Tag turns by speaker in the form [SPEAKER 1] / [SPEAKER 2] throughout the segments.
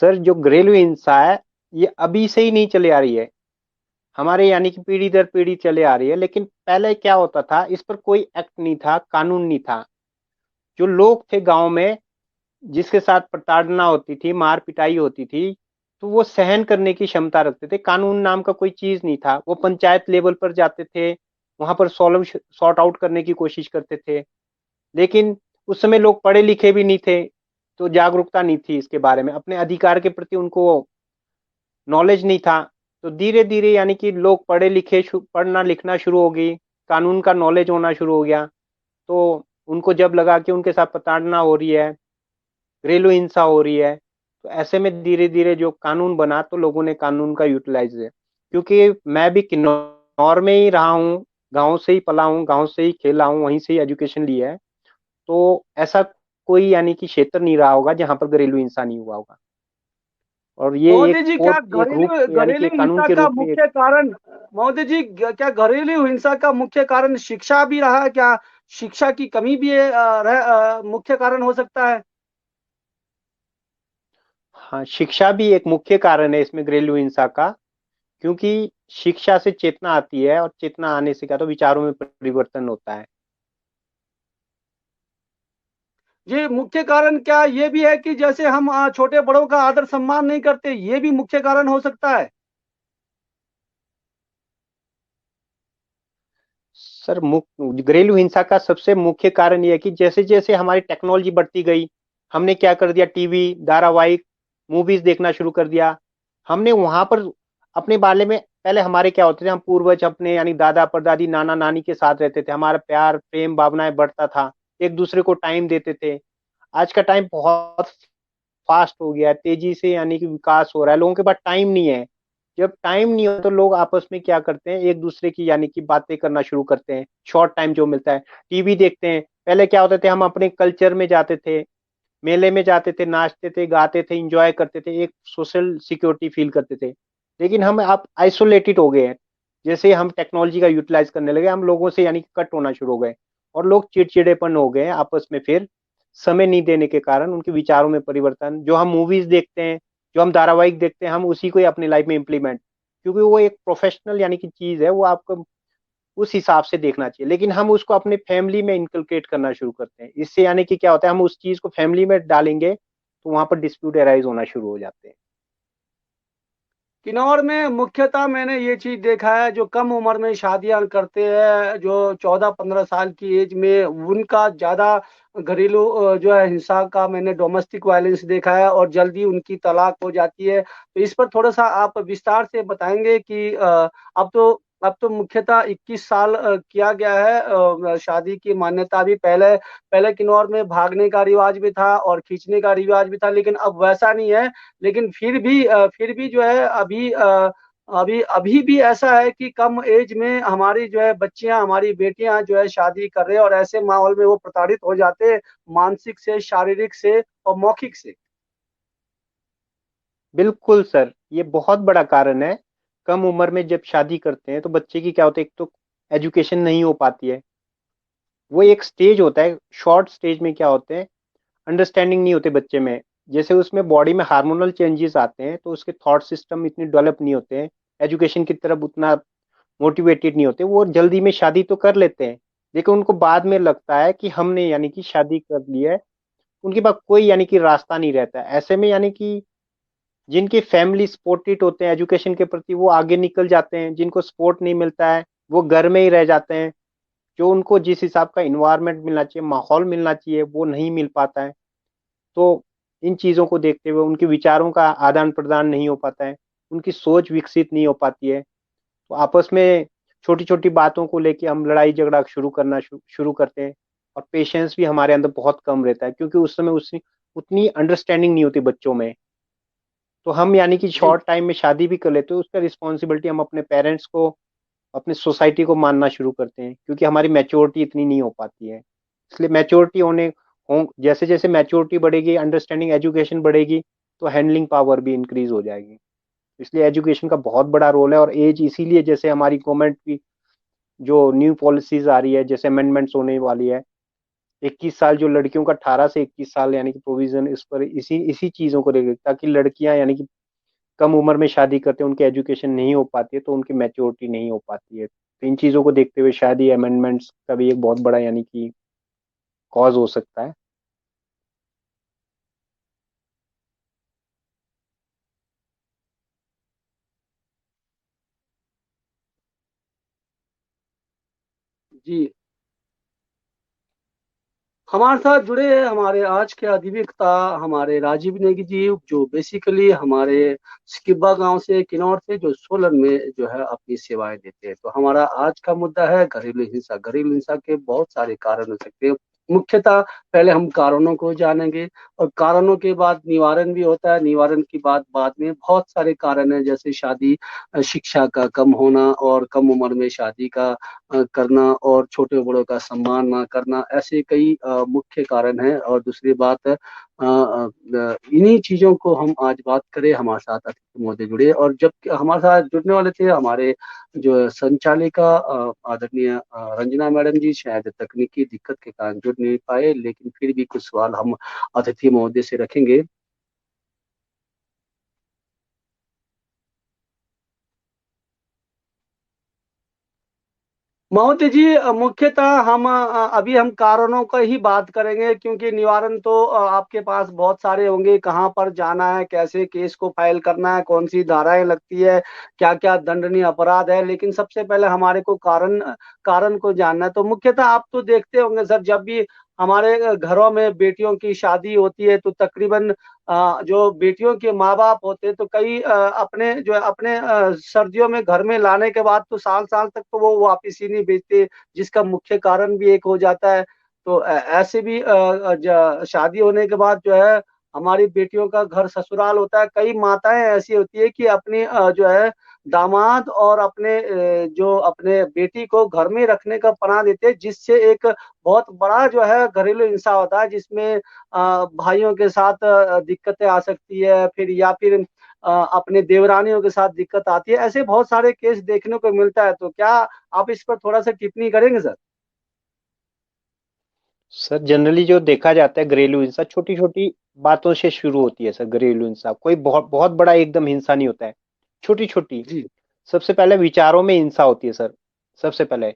[SPEAKER 1] Sir जो घरेलू हिंसा है ये अभी से ही नहीं चली आ रही है, हमारे यानी कि पीढ़ी दर पीढ़ी चले आ रही है। लेकिन पहले क्या होता था, इस पर कोई एक्ट नहीं था, कानून नहीं था। जो लोग थे गांव में, जिसके साथ प्रताड़ना होती थी, मार पिटाई होती थी, तो वो सहन करने की क्षमता रखते थे। कानून नाम का कोई चीज नहीं था। वो पंचायत लेवल पर जाते थे, वहां पर सॉल्व सॉर्ट आउट करने की कोशिश करते थे। लेकिन उस समय लोग पढ़े लिखे भी नहीं थे, तो जागरूकता नहीं थी इसके बारे में, अपने अधिकार के प्रति उनको नॉलेज नहीं था। तो धीरे धीरे यानी कि लोग पढ़े लिखे, पढ़ना लिखना शुरू हो गई, कानून का नॉलेज होना शुरू हो गया। तो उनको जब लगा कि उनके साथ प्रताड़ना हो रही है, घरेलू हिंसा हो रही है, तो ऐसे में धीरे धीरे जो कानून बना, तो लोगों ने कानून का यूटिलाइज किया। क्योंकि मैं भी किन्नौर में ही रहा हूँ, गांव से ही पला हूँ, गांव से ही खेला हूँ, वहीं से ही एजुकेशन लिया है। तो ऐसा कोई यानी कि क्षेत्र नहीं रहा होगा जहां पर घरेलू हिंसा नहीं हुआ होगा। और ये एक
[SPEAKER 2] महोदय जी, क्या
[SPEAKER 1] कोर्ट, एक रूप
[SPEAKER 2] घरेलू
[SPEAKER 1] यानी कि
[SPEAKER 2] घरेलू
[SPEAKER 1] एक कानून
[SPEAKER 2] हिंसा
[SPEAKER 1] के
[SPEAKER 2] का
[SPEAKER 1] रूप में एक।
[SPEAKER 2] मुख्य कारण, महोदय जी, क्या घरेलू हिंसा का मुख्य कारण शिक्षा भी रहा है क्या? शिक्षा की कमी भी मुख्य कारण हो सकता है?
[SPEAKER 1] हाँ, शिक्षा भी एक मुख्य कारण है इसमें घरेलू हिंसा का। क्योंकि शिक्षा से चेतना आती है, और चेतना आने से क्या, तो विचारों में परिवर्तन होता है।
[SPEAKER 2] ये मुख्य कारण क्या ये भी है कि जैसे हम छोटे बड़ों का आदर सम्मान नहीं करते, ये भी मुख्य कारण हो सकता है?
[SPEAKER 1] सर घरेलू हिंसा का सबसे मुख्य कारण यह है कि जैसे जैसे हमारी टेक्नोलॉजी बढ़ती गई, हमने क्या कर दिया, टीवी, धारावाहिक, मूवीज देखना शुरू कर दिया। हमने वहां पर अपने बारे में, पहले हमारे क्या होते थे, हम पूर्वज अपने यानी दादा परदादी नाना नानी के साथ रहते थे, हमारा प्यार प्रेम भावनाएं बढ़ता था, एक दूसरे को टाइम देते थे। आज का टाइम बहुत फास्ट हो गया है, तेजी से यानी कि विकास हो रहा है, लोगों के पास टाइम नहीं है। जब टाइम नहीं हो तो लोग आपस में क्या करते हैं, एक दूसरे की यानी कि बातें करना शुरू करते हैं, शॉर्ट टाइम जो मिलता है, टीवी देखते हैं। पहले क्या होता थे, हम अपने कल्चर में जाते थे, मेले में जाते थे, नाचते थे, गाते थे, इंजॉय करते थे, एक सोशल सिक्योरिटी फील करते थे। लेकिन हम आप आइसोलेटेड हो गए हैं। जैसे हम टेक्नोलॉजी का यूटिलाइज करने लगे, हम लोगों से यानी कि कट होना शुरू हो गए, और लोग चिड़चिड़ेपन हो गए हैं आपस में। फिर समय नहीं देने के कारण उनके विचारों में परिवर्तन, जो हम मूवीज देखते हैं, जो हम धारावाहिक देखते हैं, हम उसी को ही अपनी लाइफ में इम्प्लीमेंट, क्योंकि वो एक प्रोफेशनल यानी कि चीज है, वो आपको उस हिसाब से देखना चाहिए। लेकिन हम उसको अपने फैमिली में इंकलकेट करना शुरू करते हैं। इससे यानी कि क्या होता है, हम उस चीज को फैमिली में डालेंगे तो वहां पर डिस्प्यूट अराइज होना शुरू हो जाते हैं।
[SPEAKER 2] किन्नौर में मुख्यतः मैंने ये चीज़ देखा है, जो कम उम्र में शादियाँ करते हैं, जो 14-15 साल की एज में, उनका ज़्यादा घरेलू जो है हिंसा का मैंने डोमेस्टिक वायलेंस देखा है और जल्दी उनकी तलाक हो जाती है। तो इस पर थोड़ा-सा आप विस्तार से बताएँगे कि अब तो मुख्यतः 21 साल किया गया है शादी की मान्यता। अभी पहले पहले किन्नौर में भागने का रिवाज भी था और खींचने का रिवाज भी था, लेकिन अब वैसा नहीं है। लेकिन फिर भी जो है अभी भी ऐसा है कि कम एज में हमारी जो है बच्चियाँ, हमारी बेटियाँ जो है शादी कर रहे हैं और ऐसे माहौल में वो प्रताड़ित हो जाते हैं, मानसिक से, शारीरिक से और मौखिक से।
[SPEAKER 1] बिल्कुल सर, ये बहुत बड़ा कारण है। कम उम्र में जब शादी करते हैं तो बच्चे की क्या होता है, एक तो एजुकेशन नहीं हो पाती है। वो एक स्टेज होता है, शॉर्ट स्टेज में क्या होते हैं, अंडरस्टैंडिंग नहीं होते बच्चे में। जैसे उसमें बॉडी में हार्मोनल चेंजेस आते हैं, तो उसके थॉट सिस्टम इतने डेवलप नहीं होते हैं, एजुकेशन की तरफ उतना मोटिवेटेड नहीं होते। वो जल्दी में शादी तो कर लेते हैं, लेकिन उनको बाद में लगता है कि हमने यानी कि शादी कर ली है। उनके पास कोई यानी कि रास्ता नहीं रहता है। ऐसे में यानी कि जिनकी फैमिली सपोर्टेड होते हैं एजुकेशन के प्रति, वो आगे निकल जाते हैं। जिनको सपोर्ट नहीं मिलता है, वो घर में ही रह जाते हैं। जो उनको जिस हिसाब का इन्वायरमेंट मिलना चाहिए, माहौल मिलना चाहिए, वो नहीं मिल पाता है। तो इन चीज़ों को देखते हुए उनके विचारों का आदान प्रदान नहीं हो पाता है, उनकी सोच विकसित नहीं हो पाती है। तो आपस में छोटी छोटी बातों को लेके हम लड़ाई झगड़ा शुरू करते हैं। और पेशेंस भी हमारे अंदर बहुत कम रहता है, क्योंकि उस समय उस उतनी अंडरस्टैंडिंग नहीं होती बच्चों में। तो हम यानी कि
[SPEAKER 2] जी।
[SPEAKER 1] शॉर्ट टाइम में शादी भी कर लेते हैं, उसका रिस्पॉन्सिबिलिटी हम अपने पेरेंट्स को, अपनी सोसाइटी को मानना शुरू करते हैं, क्योंकि हमारी मैच्योरिटी इतनी नहीं हो पाती है। इसलिए मैच्योरिटी होने हो जैसे जैसे मैच्योरिटी बढ़ेगी, अंडरस्टैंडिंग एजुकेशन बढ़ेगी, तो हैंडलिंग पावर भी इंक्रीज हो जाएगी। इसलिए एजुकेशन का बहुत बड़ा रोल है। और एज इसीलिए, जैसे हमारी गवर्नमेंट की जो न्यू पॉलिसीज आ रही है, जैसे अमेंडमेंट्स होने वाली है, 21 साल जो लड़कियों का 18 से 21 साल यानी कि प्रोविजन इस पर इसी इसी चीजों को लेकर, ताकि लड़कियां यानी कि कम उम्र में शादी करते हैं, उनकी एजुकेशन नहीं हो पाती है तो उनकी मैच्योरिटी नहीं हो पाती है। तो इन चीजों को देखते हुए शायद ये अमेंडमेंट्स का भी एक बहुत बड़ा यानी कि कॉज हो सकता है।
[SPEAKER 2] जी, हमारे साथ जुड़े हैं हमारे आज के अधिवक्ता हमारे राजीव नेगी जी, जो बेसिकली हमारे सिकिब्बा गांव से, किन्नौर से, जो सोलन में जो है अपनी सेवाएं देते हैं। तो हमारा आज का मुद्दा है घरेलू हिंसा। घरेलू हिंसा के बहुत सारे कारण हो सकते हैं। मुख्यतः पहले हम कारणों को जानेंगे, और कारणों के बाद निवारण भी होता है। निवारण की बात बाद में। बहुत सारे कारण हैं, जैसे शादी, शिक्षा का कम होना और कम उम्र में शादी का करना, और छोटे बड़ों का सम्मान ना करना, ऐसे कई मुख्य कारण हैं। और दूसरी बात, इन्हीं चीजों को हम आज बात करें। हमारे साथ अतिथि महोदय जुड़े, और जब हमारे साथ जुड़ने वाले थे हमारे जो संचालिका आदरणीय रंजना मैडम जी, शायद तकनीकी दिक्कत के कारण जुड़ नहीं पाए, लेकिन फिर भी कुछ सवाल हम अतिथि महोदय से रखेंगे। महोदय जी, मुख्यतः हम अभी हम कारणों का ही बात करेंगे, क्योंकि निवारण तो आपके पास बहुत सारे होंगे। कहाँ पर जाना है, कैसे केस को फाइल करना है, कौन सी धाराएं लगती है, क्या क्या दंडनीय अपराध है। लेकिन सबसे पहले हमारे को कारण को जानना है। तो मुख्यतः आप तो देखते होंगे सर, जब भी हमारे घरों में बेटियों की शादी होती है, तो तकरीबन जो बेटियों के माँ बाप होते हैं, तो कई अपने जो है अपने सर्दियों में घर में लाने के बाद तो साल साल तक तो वो वापिस ही नहीं भेजते, जिसका मुख्य कारण भी एक हो जाता है। तो ऐसे भी शादी होने के बाद जो है हमारी बेटियों का घर ससुराल होता है। कई माताएं ऐसी होती है कि अपनी जो है दामाद और अपने जो अपने बेटी को घर में रखने का पना देते हैं, जिससे एक बहुत बड़ा जो है घरेलू हिंसा होता है, जिसमें भाइयों के साथ दिक्कतें आ सकती है, फिर या फिर अपने देवरानियों के साथ दिक्कत आती है। ऐसे बहुत सारे केस देखने को मिलता है। तो क्या आप इस पर थोड़ा सा टिप्पणी करेंगे सर?
[SPEAKER 1] सर जनरली जो देखा जाता है घरेलू हिंसा छोटी छोटी बातों से शुरू होती है। सर घरेलू हिंसा कोई बहुत बहुत बड़ा एकदम हिंसा नहीं होता है, छोटी छोटी।
[SPEAKER 2] जी,
[SPEAKER 1] सबसे पहले विचारों में हिंसा होती है सर। सबसे पहले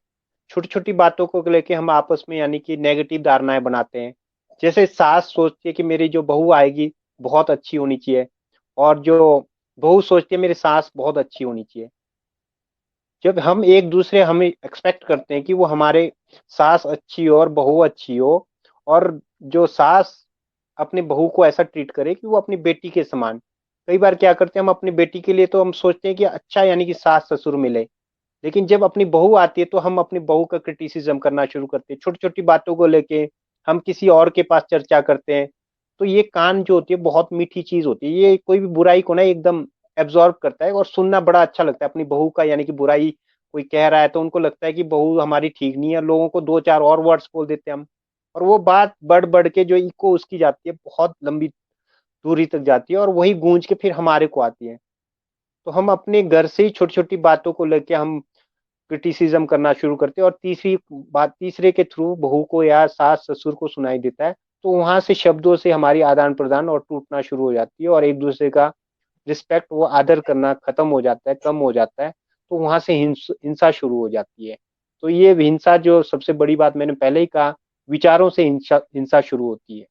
[SPEAKER 1] छोटी छोटी बातों को लेके हम आपस में यानी कि नेगेटिव धारणाएं बनाते हैं। जैसे सास सोचती है कि मेरी जो बहू आएगी बहुत अच्छी होनी चाहिए, और जो बहू सोचती है मेरी सास बहुत अच्छी होनी चाहिए। जब हम एक दूसरे हम एक्सपेक्ट करते हैं कि वो हमारे सास अच्छी हो और बहू अच्छी हो, और जो सास अपने बहू को ऐसा ट्रीट करे कि वो अपनी बेटी के समान। कई बार क्या करते हैं हम अपनी बेटी के लिए तो हम सोचते हैं कि अच्छा यानी कि सास ससुर मिले, लेकिन जब अपनी बहू आती है तो हम अपनी बहू का क्रिटिसिज्म करना शुरू करते हैं। छोटी छोटी बातों को लेके हम किसी और के पास चर्चा करते हैं। तो ये कान जो होती है बहुत मीठी चीज होती है, ये कोई भी बुराई को ना एकदम एब्जॉर्ब करता है, और सुनना बड़ा अच्छा लगता है अपनी बहू का यानी कि बुराई कोई कह रहा है तो उनको लगता है कि बहू हमारी ठीक नहीं है, लोगों को दो चार और वर्ड्स बोल देते हैं हम, और वो बात बढ़ बढ़ के जो इको उसकी जाती है बहुत लंबी दूरी तक जाती है, और वही गूंज के फिर हमारे को आती है। तो हम अपने घर से ही छोटी छोटी बातों को लेके हम क्रिटिसिज्म करना शुरू करते हैं, और तीसरी बात तीसरे के थ्रू बहू को या सास ससुर को सुनाई देता है। तो वहां से शब्दों से हमारी आदान प्रदान और टूटना शुरू हो जाती है, और एक दूसरे का रिस्पेक्ट वो आदर करना खत्म हो जाता है, कम हो जाता है। तो वहां से हिंसा शुरू हो जाती है। तो ये हिंसा जो सबसे बड़ी बात मैंने पहले ही कहा, विचारों से हिंसा हिंसा शुरू होती है।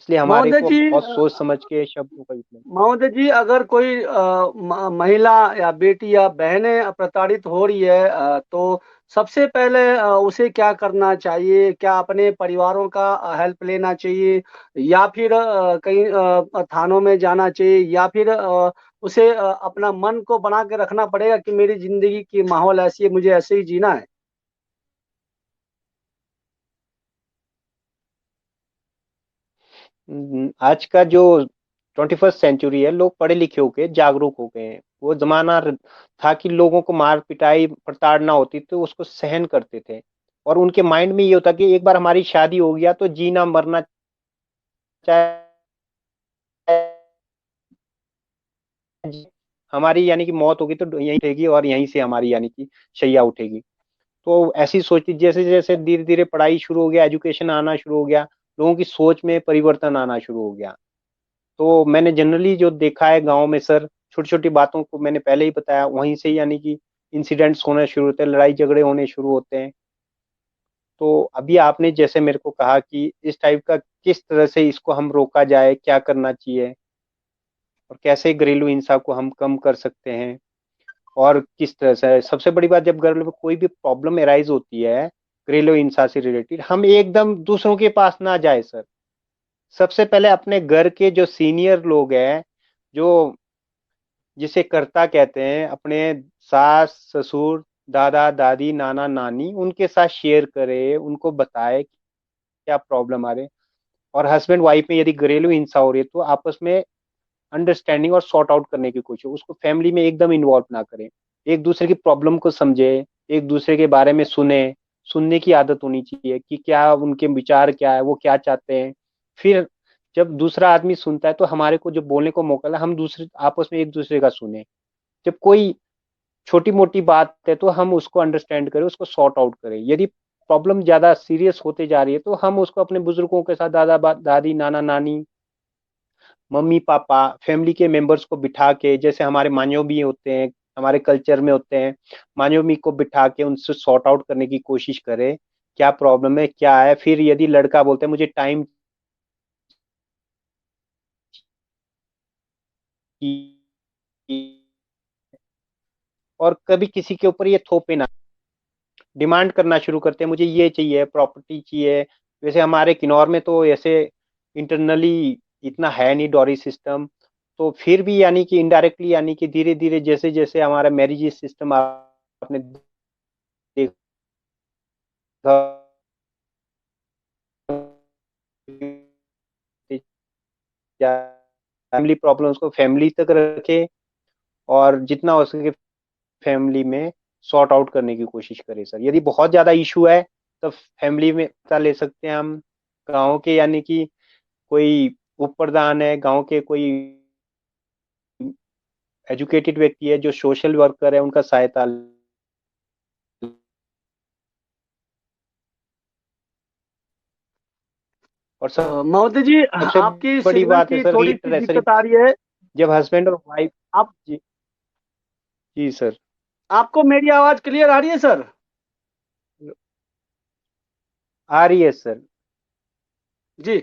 [SPEAKER 1] इसलिए हमारे
[SPEAKER 2] महोदय
[SPEAKER 1] को
[SPEAKER 2] जी,
[SPEAKER 1] बहुत सोच समझ के शब्दों का उपयोग।
[SPEAKER 2] महोदय जी, अगर कोई महिला या बेटी या बहनें प्रताड़ित हो रही है, तो सबसे पहले उसे क्या करना चाहिए? क्या अपने परिवारों का हेल्प लेना चाहिए, या फिर कहीं थानों में जाना चाहिए, या फिर उसे अपना मन को बना के रखना पड़ेगा कि मेरी जिंदगी की माहौल ऐसी है, मुझे ऐसे ही जीना है?
[SPEAKER 1] आज का जो 21st सेंचुरी है, लोग पढ़े लिखे हो गए, जागरूक हो गए हैं। वो जमाना था कि लोगों को मार पिटाई प्रताड़ना होती तो उसको सहन करते थे, और उनके माइंड में ये होता कि एक बार हमारी शादी हो गया तो जीना मरना चाहे हमारी यानी कि मौत होगी तो यहीं उठेगी, और यहीं से हमारी यानी कि शैया उठेगी। तो ऐसी सोचती, जैसे जैसे धीरे धीरे पढ़ाई शुरू हो गया, एजुकेशन आना शुरू हो गया, लोगों की सोच में परिवर्तन आना शुरू हो गया। तो मैंने जनरली जो देखा है गांव में सर, छोटी छोटी बातों को मैंने पहले ही बताया, वहीं से यानी कि इंसिडेंट्स होने शुरू होते हैं, लड़ाई झगड़े होने शुरू होते हैं। तो अभी आपने जैसे मेरे को कहा कि इस टाइप का किस तरह से इसको हम रोका जाए, क्या करना चाहिए, और कैसे घरेलू हिंसा को हम कम कर सकते हैं, और किस तरह से, सबसे बड़ी बात, जब घर में कोई भी प्रॉब्लम एराइज होती है घरेलू हिंसा से रिलेटेड, हम एकदम दूसरों के पास ना जाए सर। सबसे पहले अपने घर के जो सीनियर लोग हैं, जो जिसे कर्ता कहते हैं, अपने सास ससुर, दादा दादी, नाना नानी, उनके साथ शेयर करे, उनको बताए क्या प्रॉब्लम आ रही है। और हस्बैंड वाइफ में यदि घरेलू हिंसा हो रही है तो आपस में अंडरस्टैंडिंग और सॉर्ट आउट करने की कोशिश, उसको फैमिली में एकदम इन्वॉल्व ना करें। एक दूसरे की प्रॉब्लम को समझे, एक दूसरे के बारे में सुने, सुनने की आदत होनी चाहिए कि क्या उनके विचार क्या है, वो क्या चाहते हैं। फिर जब दूसरा आदमी सुनता है तो हमारे को जब बोलने को मौका मिला, हम दूसरे आपस में एक दूसरे का सुने। जब कोई छोटी मोटी बात है तो हम उसको अंडरस्टैंड करें, उसको सॉर्ट आउट करें। यदि प्रॉब्लम ज्यादा सीरियस होते जा रही है तो हम उसको अपने बुजुर्गों के साथ, दादी, नाना नानी, मम्मी पापा, फैमिली के मेंबर्स को बिठा के, जैसे हमारे मान्यों भी होते हैं, हमारे कल्चर में होते हैं, मान्यों को बिठा के उनसे सॉर्ट आउट करने की कोशिश करें, क्या प्रॉब्लम है क्या है। फिर यदि लड़का बोलता है मुझे टाइम की, और कभी किसी के ऊपर ये थोपे ना, डिमांड करना शुरू करते हैं, मुझे ये चाहिए, प्रॉपर्टी चाहिए। वैसे हमारे किन्नौर में तो ऐसे इंटरनली इतना है नहीं डॉरी सिस्टम। तो फिर भी यानी कि इनडायरेक्टली, यानी कि धीरे धीरे जैसे जैसे हमारा मैरिज सिस्टम आपने देखा, फैमिली प्रॉब्लम्स को फैमिली तक रखे, और जितना हो सके फैमिली में सॉर्ट आउट करने की कोशिश करें सर। यदि बहुत ज्यादा इशू है तो फैमिली में पता ले सकते हैं हम, गांव के यानी कि कोई उप प्रधान है, गांव के कोई एजुकेटेड व्यक्ति है जो सोशल वर्कर है, उनका सहायता और
[SPEAKER 2] महोदय जी,
[SPEAKER 1] सबसे
[SPEAKER 2] आपकी
[SPEAKER 1] बड़ी
[SPEAKER 2] सिग्नल
[SPEAKER 1] बात है
[SPEAKER 2] की
[SPEAKER 1] सर,
[SPEAKER 2] थोड़ी सी
[SPEAKER 1] लीडर है सर।
[SPEAKER 2] दिक्कत आ रही है।
[SPEAKER 1] जब हस्बैंड और वाइफ,
[SPEAKER 2] आप
[SPEAKER 1] जी, जी सर,
[SPEAKER 2] आपको मेरी आवाज क्लियर आ रही है सर?
[SPEAKER 1] आ रही है सर,
[SPEAKER 2] जी।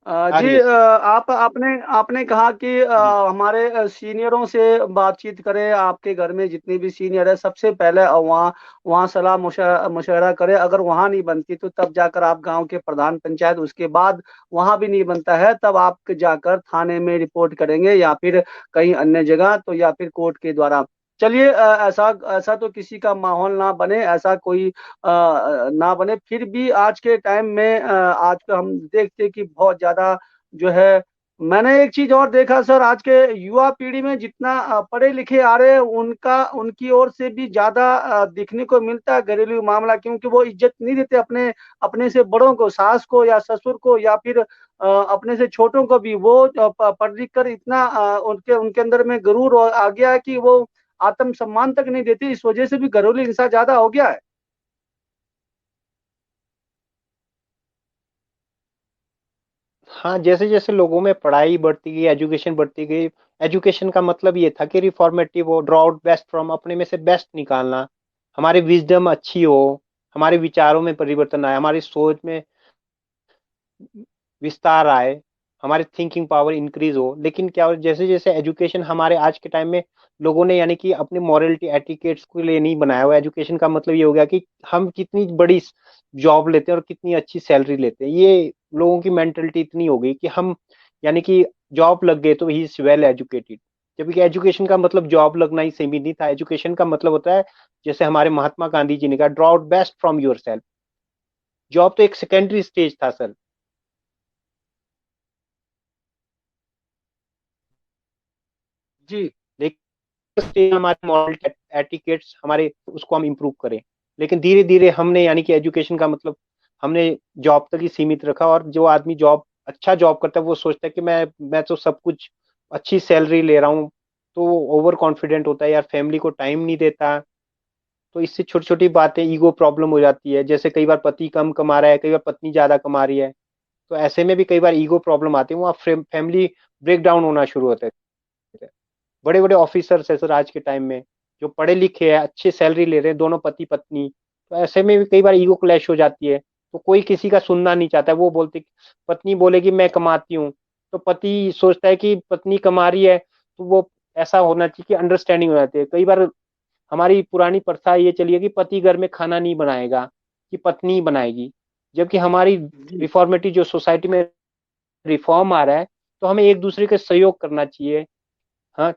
[SPEAKER 1] आ
[SPEAKER 2] जी,
[SPEAKER 1] रही है सर,
[SPEAKER 2] आप आपने आपने कहा कि
[SPEAKER 1] जी।
[SPEAKER 2] हमारे सीनियरों से बातचीत करें। आपके घर में जितने भी सीनियर है, सबसे पहले वहाँ वहाँ सलाह मशवरा करें। अगर वहाँ नहीं बनती तो तब जाकर आप गांव के प्रधान पंचायत, उसके बाद वहाँ भी नहीं बनता है तब आप जाकर थाने में रिपोर्ट करेंगे, या फिर कहीं अन्य जगह, तो या फिर कोर्ट के द्वारा। चलिए, ऐसा ऐसा तो किसी का माहौल ना बने, ऐसा कोई ना बने। फिर भी आज के टाइम में आज का हम देखते हैं कि बहुत ज्यादा जो है। मैंने एक चीज और देखा सर, आज के युवा पीढ़ी में जितना पढ़े लिखे आ रहे हैं, उनका उनकी ओर से भी ज्यादा दिखने को मिलता है घरेलू मामला, क्योंकि वो इज्जत नहीं देते अपने अपने से बड़ों को, सास को या ससुर को, या फिर अपने से छोटों को भी। वो पढ़ लिख कर इतना उनके उनके अंदर में गरूर आ गया है कि वो आत्म सम्मान तक नहीं देती। इस वजह से भी घरेलू हिंसा ज्यादा हो गया है।
[SPEAKER 1] हाँ, जैसे जैसे लोगों में पढ़ाई बढ़ती गई, एजुकेशन बढ़ती गई, एजुकेशन का मतलब ये था कि रिफॉर्मेटिव हो, ड्रॉ आउट बेस्ट फ्रॉम, अपने में से बेस्ट निकालना, हमारी विजडम अच्छी हो, हमारे विचारों में परिवर्तन आए, हमारी सोच में विस्तार आए, हमारी थिंकिंग पावर इंक्रीज हो। लेकिन क्या हो, जैसे जैसे एजुकेशन हमारे आज के टाइम में, लोगों ने यानी कि अपने मॉरलिटी एटिकेट्स के लिए नहीं बनाया हुआ। एजुकेशन का मतलब ये हो गया कि हम कितनी बड़ी जॉब लेते हैं और कितनी अच्छी सैलरी लेते हैं, ये लोगों की मेंटेलिटी इतनी हो गई कि हम यानी कि जॉब लग गए तो ही इज वेल एजुकेटेड। जबकि एजुकेशन का मतलब जॉब लगना ही सीमित नहीं था। एजुकेशन का मतलब होता है, जैसे हमारे महात्मा गांधी जी ने कहा, draw out best from your self. Job तो एक सेकेंडरी स्टेज था सर,
[SPEAKER 2] जी।
[SPEAKER 1] लेकिन हमारे मॉरल एटिकेट्स हमारे, उसको हम इम्प्रूव करें। लेकिन धीरे धीरे हमने यानी कि एजुकेशन का मतलब हमने जॉब तक ही सीमित रखा, और जो आदमी जॉब अच्छा जॉब करता है वो सोचता है कि मैं तो सब कुछ अच्छी सैलरी ले रहा हूँ, तो वो ओवर कॉन्फिडेंट होता है यार, फैमिली को टाइम नहीं देता। तो इससे छोटी छोटी बातें ईगो प्रॉब्लम हो जाती है। जैसे कई बार पति कम कमा रहा है, कई बार पत्नी ज्यादा कमा रही है, तो ऐसे में भी कई बार ईगो प्रॉब्लम आती है, वहाँ फैमिली ब्रेक डाउन होना शुरू होता है। बड़े बड़े ऑफिसर्स है सर आज के टाइम में, जो पढ़े लिखे हैं, अच्छे सैलरी ले रहे हैं, दोनों पति पत्नी, तो ऐसे में भी कई बार ईगो क्लैश हो जाती है। तो कोई किसी का सुनना नहीं चाहता है। वो बोलते, पत्नी बोलेगी मैं कमाती हूँ, तो पति सोचता है कि पत्नी कमा रही है, तो वो ऐसा होना चाहिए कि अंडरस्टैंडिंग हो जाती है। कई बार हमारी पुरानी प्रथा ये चली है कि पति घर में खाना नहीं बनाएगा, कि पत्नी ही बनाएगी। जबकि हमारी
[SPEAKER 2] जी
[SPEAKER 1] रिफॉर्मेटिव जो सोसाइटी में रिफॉर्म आ रहा है, तो हमें एक दूसरे का सहयोग करना चाहिए। हाँ,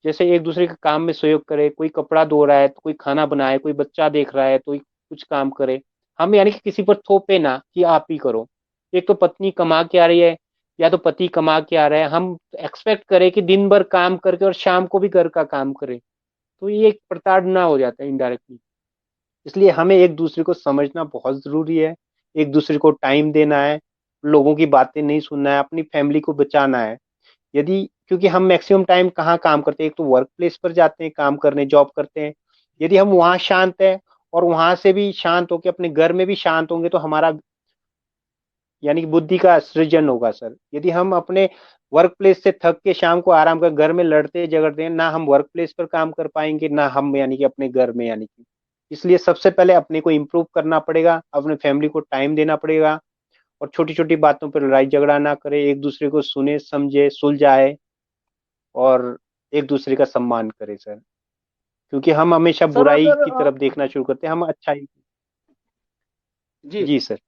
[SPEAKER 1] जैसे एक दूसरे के काम में सहयोग करे, कोई कपड़ा धो रहा है तो कोई खाना बनाए, कोई बच्चा देख रहा है तो कोई कुछ काम करे। हम यानी कि किसी पर थोपे ना कि आप ही करो। एक तो पत्नी कमा के आ रही है, या तो पति कमा के आ रहा है, हम एक्सपेक्ट करें कि दिन भर काम करके और शाम को भी घर का काम करे, तो ये एक प्रताड़ना हो जाता है इनडायरेक्टली। इसलिए हमें एक दूसरे को समझना बहुत जरूरी है, एक दूसरे को टाइम देना है, लोगों की बातें नहीं सुनना है, अपनी फैमिली को बचाना है। यदि क्योंकि हम मैक्सिमम टाइम कहाँ काम करते हैं, एक तो वर्क प्लेस पर जाते हैं काम करने, जॉब करते हैं। यदि हम वहाँ शांत है और वहां से भी शांत होकर अपने घर में भी शांत होंगे, तो हमारा यानी कि बुद्धि का सृजन होगा सर। यदि हम अपने वर्क प्लेस से थक के शाम को आराम कर घर में लड़ते झगड़ते हैं, ना हम वर्क प्लेस पर काम कर पाएंगे, ना हम यानी कि अपने घर में यानी कि। इसलिए सबसे पहले अपने को इम्प्रूव करना पड़ेगा, अपने फैमिली को टाइम देना पड़ेगा, और छोटी छोटी बातों पर लड़ाई झगड़ा ना करे, एक दूसरे को सुने समझे सुलझाए, और एक दूसरे का सम्मान करे सर। क्योंकि हम हमेशा
[SPEAKER 2] सर,
[SPEAKER 1] बुराई
[SPEAKER 2] अगर
[SPEAKER 1] की तरफ देखना शुरू करते हैं, हम अच्छाई।
[SPEAKER 2] जी
[SPEAKER 1] जी सर।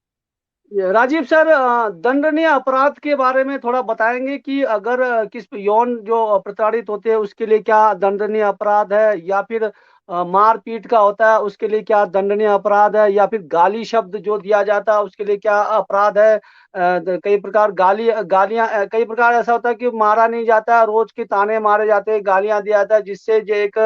[SPEAKER 2] राजीव सर, दंडनीय अपराध के बारे में थोड़ा बताएंगे कि अगर किस यौन जो प्रताड़ित होते हैं उसके लिए क्या दंडनीय अपराध है, या फिर मारपीट का होता है उसके लिए क्या दंडनीय अपराध है, या फिर गाली शब्द जो दिया जाता है उसके लिए क्या अपराध है। कई प्रकार गालियां कई प्रकार ऐसा होता है कि मारा नहीं जाता है, रोज के ताने मारे जाते हैं, गालियां दिया जाता है, जिससे जो एक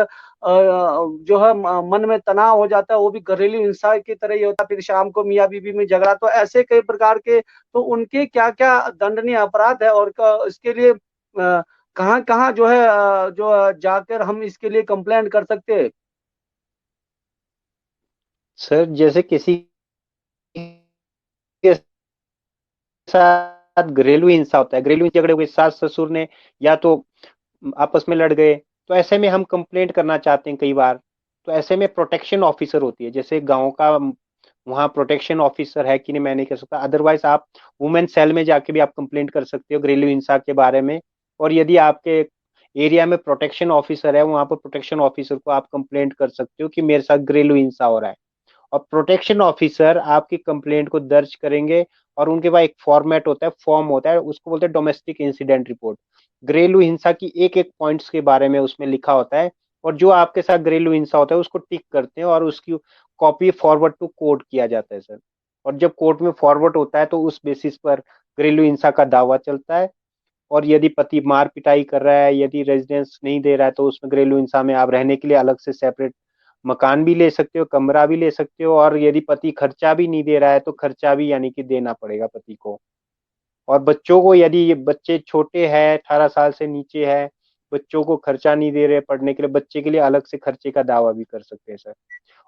[SPEAKER 2] जो है मन में तनाव हो जाता है, वो भी घरेलू हिंसा की तरह ही होता है। फिर शाम को मियाँ बीवी में झगड़ा, तो ऐसे कई प्रकार के, तो उनके क्या क्या दंडनीय अपराध है, और इसके लिए कहाँ कहाँ जो है जाकर हम इसके लिए कंप्लेंट कर सकते हैं।
[SPEAKER 1] सर जैसे किसी के साथ घरेलू हिंसा होता है, घरेलू झगड़े हुए, सास ससुर ने या तो आपस में लड़ गए, तो ऐसे में हम कंप्लेंट करना चाहते हैं कई बार। तो ऐसे में प्रोटेक्शन ऑफिसर होती है, जैसे गांव का वहाँ प्रोटेक्शन ऑफिसर है कि नहीं मैं नहीं कह सकता, अदरवाइज आप वुमेन सेल में जाके भी आप कंप्लेंट कर सकते हो घरेलू हिंसा के बारे में। और यदि आपके एरिया में प्रोटेक्शन ऑफिसर है, वहाँ पर प्रोटेक्शन ऑफिसर को आप कंप्लेंट कर सकते हो कि मेरे साथ घरेलू हिंसा हो रहा है। और प्रोटेक्शन ऑफिसर आपकी कंप्लेंट को दर्ज करेंगे, और उनके पास एक फॉर्मेट होता है, फॉर्म होता है, उसको बोलते हैं डोमेस्टिक इंसिडेंट रिपोर्ट। घरेलू हिंसा की एक एक पॉइंट्स के बारे में उसमें लिखा होता है, और जो आपके साथ घरेलू हिंसा होता है उसको टिक करते हैं, और उसकी कॉपी फॉरवर्ड टू कोर्ट किया जाता है सर। और जब कोर्ट में फॉरवर्ड होता है तो उस बेसिस पर घरेलू हिंसा का दावा चलता है। और यदि पति मार पिटाई कर रहा है, यदि रेजिडेंस नहीं दे रहा है, तो उसमें घरेलू हिंसा में आप रहने के लिए अलग से सेपरेट मकान भी ले सकते हो, कमरा भी ले सकते हो। और यदि पति खर्चा भी नहीं दे रहा है, तो खर्चा भी यानी कि देना पड़ेगा पति को। और बच्चों को, यदि ये बच्चे छोटे हैं, 18 साल से नीचे है, बच्चों को खर्चा नहीं दे रहे पढ़ने के लिए, बच्चे के लिए अलग से खर्चे का दावा भी कर सकते हैं सर।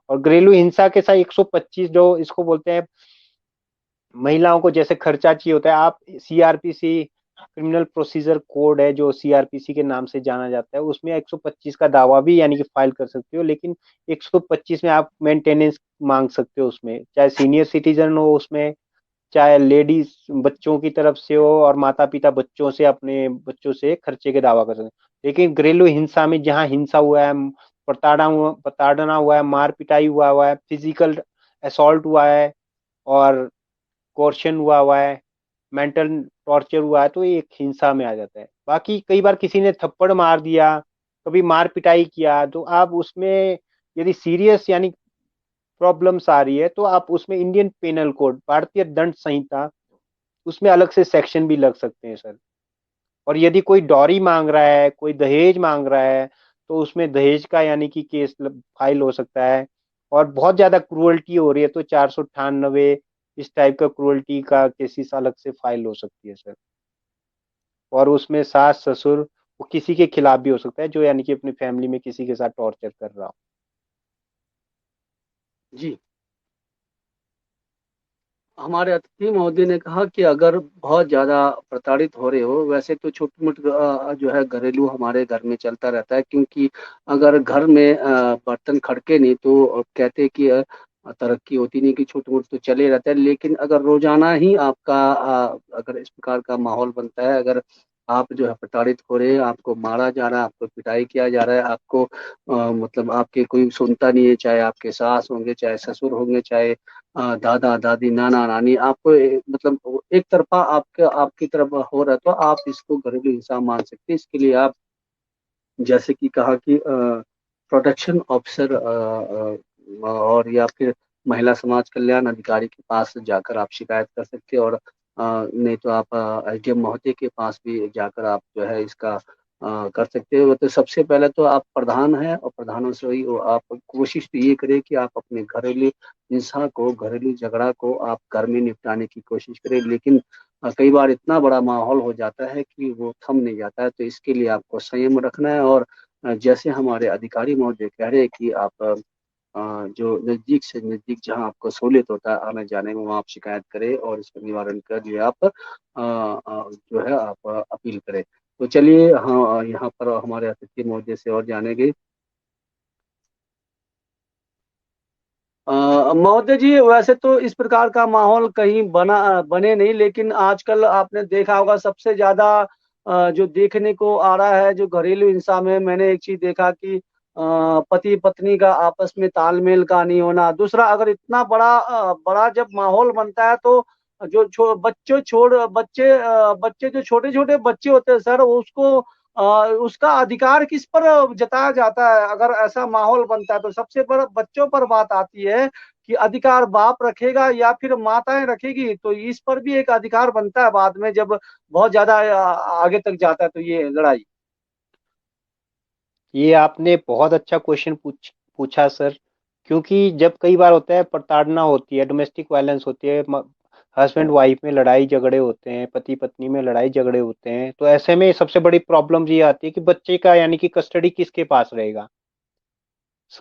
[SPEAKER 1] और घरेलू हिंसा के साथ 125 जो इसको बोलते हैं, महिलाओं को जैसे खर्चा चाहिए होता है, आप सीआरपीसी क्रिमिनल प्रोसीजर कोड है जो सीआरपीसी के नाम से जाना जाता है, उसमें 125 का दावा भी यानी कि फाइल कर सकते हो। लेकिन 125 में आप मेंटेनेंस मांग सकते हो, उसमें चाहे सीनियर सिटीजन हो, उसमें चाहे लेडीज बच्चों की तरफ से हो, और माता पिता बच्चों से, अपने बच्चों से खर्चे के दावा कर सकते हैं। लेकिन घरेलू हिंसा में जहाँ हिंसा हुआ है, प्रताड़ना हुआ है, मार पिटाई हुआ है, फिजिकल असॉल्ट हुआ है, और कोर्शन हुआ हुआ है, मेंटल टॉर्चर हुआ है, तो ये एक हिंसा में आ जाता है। बाकी कई बार किसी ने थप्पड़ मार दिया, कभी मार पिटाई किया, तो आप उसमें यदि सीरियस यानी प्रॉब्लम्स आ रही है, तो आप उसमें इंडियन पेनल कोड, भारतीय दंड संहिता, उसमें अलग से सेक्शन भी लग सकते हैं सर। और यदि कोई डॉरी मांग रहा है, कोई दहेज मांग रहा है, तो उसमें दहेज का यानी कि केस फाइल हो सकता है। और बहुत ज्यादा क्रूअल्टी हो रही है तो 498 इस टाइप का क्रूअल्टी का केसेस अलग से फाइल हो सकती है सर। और उसमें सास ससुर, वो किसी के खिलाफ भी हो सकता है जो यानी कि अपनी फैमिली में किसी के साथ टॉर्चर कर रहा हो।
[SPEAKER 2] जी, हमारे अतिथि महोदय ने कहा कि अगर बहुत ज़्यादा प्रताड़ित हो रहे हो, वैसे तो छोटी-मोटी जो है घरेलू हमारे घर में चलता रहता है, क्योंकि अगर घर में बर्तन खड़के नहीं तो कहते हैं कि तरक्की होती नहीं, कि छोटे-मोटे तो चले रहते हैं। लेकिन अगर रोज़ाना ही आपका अगर इस प्रकार का माहौल बनता है, अगर आप जो है प्रताड़ित हो रहे हैं, आपको मारा जा रहा है, आपको पिटाई किया जा रहा है, आपको मतलब आपके कोई सुनता नहीं है, चाहे आपके सास होंगे, चाहे ससुर होंगे, चाहे दादा-दादी, नाना-नानी, आपको मतलब वो एक तरफ़ा आपके आपकी तरफ हो रहा है, तो आप इसको घरेलू हिंसा मान सकते हैं। इसके लिए आप जैसे कि कहा कि प्रोटेक्शन ऑफ़िसर और या फिर महिला समाज कल्याण अधिकारी के पास जाकर आप शिकायत कर सकते हैं, और नहीं तो आप एसडीएम महोदय के पास भी जाकर आप जो है इसका कर सकते हो। तो सबसे पहले तो आप प्रधान हैं, और प्रधानों से ही आप कोशिश तो ये करें कि आप अपने घरेलू हिंसा को, घरेलू झगड़ा को आप घर में निपटाने की कोशिश करें। लेकिन कई बार इतना बड़ा माहौल हो जाता है कि वो थम नहीं जाता है, तो इसके लिए आपको संयम रखना है। और जैसे हमारे अधिकारी महोदय कह रहे हैं कि आप जो नज़दीक से नज़दीक जहाँ आपको सहूलियत होता है आने-जाने में, वहाँ आप शिकायत करें और इसका निवारण के लिए आप जो है आप अपील करें। तो चलिए, हाँ, यहाँ पर हमारे अतिथि महोदय से और जानेंगे। महोदय जी, वैसे तो इस प्रकार का माहौल कहीं बने नहीं, लेकिन आजकल आपने देखा होगा सबसे ज़्यादा जो देखने को आ रहा है, जो घरेलू हिंसा में मैंने एक चीज़ देखा कि पति-पत्नी का आपस में तालमेल का नहीं होना। दूसरा, अगर इतना बड़ा जब माहौल बनता है, तो जो बच्चे जो छोटे-छोटे बच्चे होते हैं सर, उसको उसका अधिकार किस पर जताया जाता है? अगर ऐसा माहौल बनता है, तो सबसे बड़ा बच्चों पर बात आती है कि अधिकार बाप रखेगा या फिर माताएँ रखेगी, तो इस पर भी एक अधिकार बनता है बाद में, जब बहुत ज़्यादा आगे तक जाता है तो ये लड़ाई।
[SPEAKER 1] ये आपने बहुत अच्छा क्वेश्चन पूछा सर। क्योंकि जब कई बार होता है प्रताड़ना होती है, डोमेस्टिक वायलेंस होती है, हस्बैंड वाइफ में लड़ाई झगड़े होते हैं, पति पत्नी में लड़ाई झगड़े होते हैं, तो ऐसे में सबसे बड़ी प्रॉब्लम ये आती है कि बच्चे का यानी कि कस्टडी किसके पास रहेगा।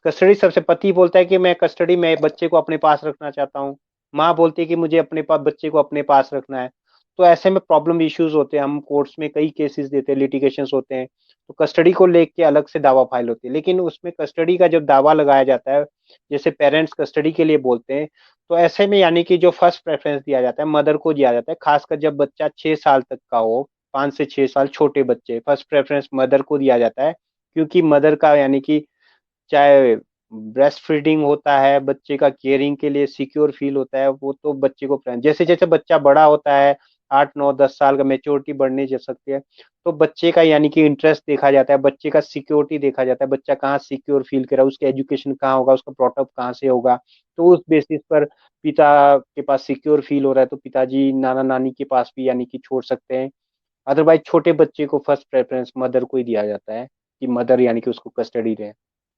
[SPEAKER 1] कस्टडी सबसे, पति बोलता है कि मैं कस्टडी में बच्चे को अपने पास रखना चाहता हूँ, माँ बोलती है कि मुझे अपने पास बच्चे को अपने पास रखना है। तो ऐसे में प्रॉब्लम इश्यूज होते हैं, हम कोर्ट्स में कई केसेस देते हैं, लिटिगेशंस होते हैं, तो कस्टडी को लेके अलग से दावा फाइल होती है। लेकिन उसमें कस्टडी का जब दावा लगाया जाता है, जैसे पेरेंट्स कस्टडी के लिए बोलते हैं, तो ऐसे में यानी कि जो फर्स्ट प्रेफरेंस दिया जाता है मदर को दिया जाता है, खासकर जब बच्चा 6 साल तक का हो, 5 से 6 साल छोटे बच्चे, फर्स्ट प्रेफरेंस मदर को दिया जाता है। क्योंकि मदर का यानी कि चाहे ब्रेस्ट फीडिंग होता है, बच्चे का केयरिंग के लिए सिक्योर फील होता है, वो तो बच्चे को जैसे जैसे बच्चा बड़ा होता है, 8 9 10 साल का मेच्योरिटी बढ़ने जा सकती है, तो बच्चे का यानी कि इंटरेस्ट देखा जाता है, बच्चे का सिक्योरिटी देखा जाता है, बच्चा कहाँ सिक्योर फील कर रहा है, उसका एजुकेशन कहाँ होगा, उसका ब्रॉटअप कहाँ से होगा। तो उस बेसिस पर पिता के पास सिक्योर फील हो रहा है तो पिताजी नाना नानी के पास भी यानी कि छोड़ सकते हैं। अदरवाइज छोटे बच्चे को फर्स्ट प्रेफरेंस मदर को ही दिया जाता है, कि मदर यानी कि उसको कस्टडी रहे।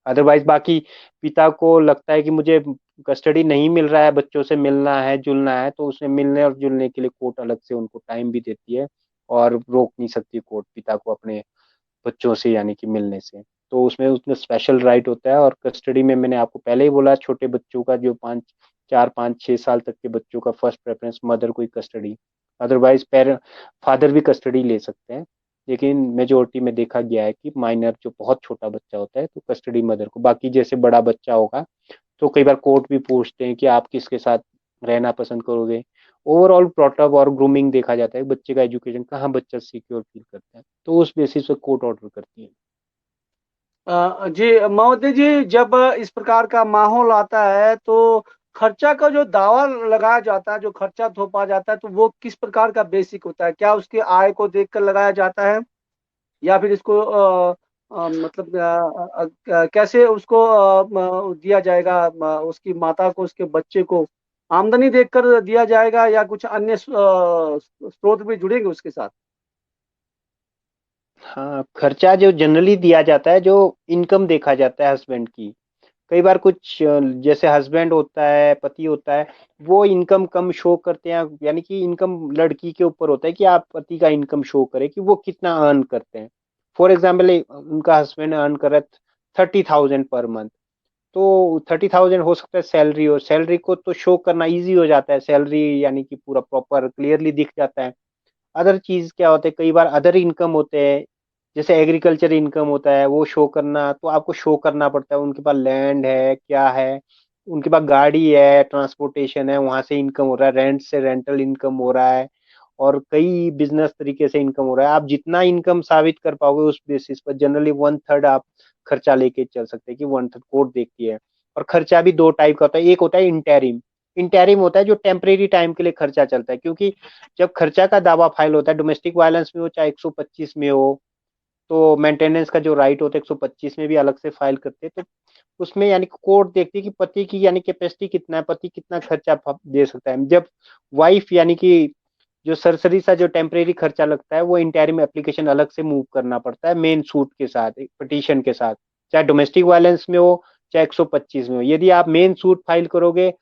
[SPEAKER 1] अदरवाइज बाकी पिता को लगता है कि मुझे कस्टडी नहीं मिल रहा है, बच्चों से मिलना है जुलना है, तो उसे मिलने और जुलने के लिए कोर्ट अलग से उनको टाइम भी देती है, और रोक नहीं सकती कोर्ट पिता को अपने बच्चों से यानी कि मिलने से। तो उसमें उसमें स्पेशल राइट होता है। और कस्टडी में मैंने आपको पहले ही बोला, छोटे बच्चों का जो 4 5 6 साल तक के बच्चों का फर्स्ट प्रेफरेंस मदर को ही कस्टडी। अदरवाइज पेरेंट फादर भी कस्टडी ले सकते हैं, लेकिन मेजोरिटी में देखा गया है कि माइनर जो बहुत छोटा बच्चा होता है तो कस्टडी मदर को। बाकी जैसे बड़ा बच्चा होगा तो कई बार कोर्ट भी पूछते हैं कि आप किसके साथ रहना पसंद करोगे। ओवरऑल ब्रॉटअप और ग्रूमिंग देखा जाता है, बच्चे का एजुकेशन कहाँ बच्चा सिक्योर फील करता है, तो उस बेसिस पे कोर्ट ऑर्डर करती है।
[SPEAKER 2] जी महोदय जी, जब इस प्रकार का माहौल आता है, तो खर्चा का जो दावा लगाया जाता है, जो खर्चा थोपा जाता है, तो वो किस प्रकार का बेसिक होता है? क्या उसकी आय को देखकर लगाया जाता है? या फिर इसको मतलब कैसे उसको दिया जाएगा, उसकी माता को, उसके बच्चे को आमदनी देखकर दिया जाएगा, या कुछ अन्य स्रोत भी जुड़ेंगे उसके साथ?
[SPEAKER 1] हाँ, खर्चा जो जनरली दिया जाता है, जो इनकम देखा जाता है हस्बैंड की। कई बार कुछ जैसे हस्बैंड होता है, पति होता है, वो इनकम कम शो करते हैं, यानी कि इनकम लड़की के ऊपर होता है कि आप पति का इनकम शो करें कि वो कितना अर्न करते हैं। फॉर एग्जाम्पल उनका हस्बैंड अर्न कर रहा है 30,000 पर मंथ, तो 30,000 हो सकता है सैलरी, और सैलरी को तो शो करना इजी हो जाता है, सैलरी यानी कि पूरा प्रॉपर क्लियरली दिख जाता है। अदर चीज क्या होता है, कई बार अदर इनकम होते हैं, जैसे एग्रीकल्चर इनकम होता है, वो शो करना तो आपको शो करना पड़ता है, उनके पास लैंड है क्या है, उनके पास गाड़ी है, ट्रांसपोर्टेशन है, वहां से इनकम हो रहा है, रेंट से रेंटल इनकम हो रहा है, और कई बिजनेस तरीके से इनकम हो रहा है। आप जितना इनकम साबित कर पाओगे उस बेसिस पर जनरली 1/3 आप खर्चा लेके चल सकते हैं, कि 1/3 कोर्ट देखती है। और खर्चा भी दो टाइप का होता है, एक होता है इंटेरिम। इंटेरिम होता है जो टेम्परेरी टाइम के लिए खर्चा चलता है, क्योंकि जब खर्चा का दावा फाइल होता है, डोमेस्टिक वायलेंस में हो चाहे 125 में हो, तो मेंटेनेंस का जो राइट होता है 125 में भी अलग से फाइल करते हैं। तो उसमें यानी कोर्ट देखती है कि पति की यानी कैपेसिटी कितना है, पति कितना खर्चा दे सकता है। जब वाइफ यानी कि जो सरसरी सा जो टेम्परेरी खर्चा लगता है, वो इंटरिम एप्लीकेशन अलग से मूव करना पड़ता है मेन सूट के साथ, पिटीशन के साथ, चाहे डोमेस्टिक वायलेंस में हो चाहे 125 में हो। यदि आप मेन सूट फाइल करोगे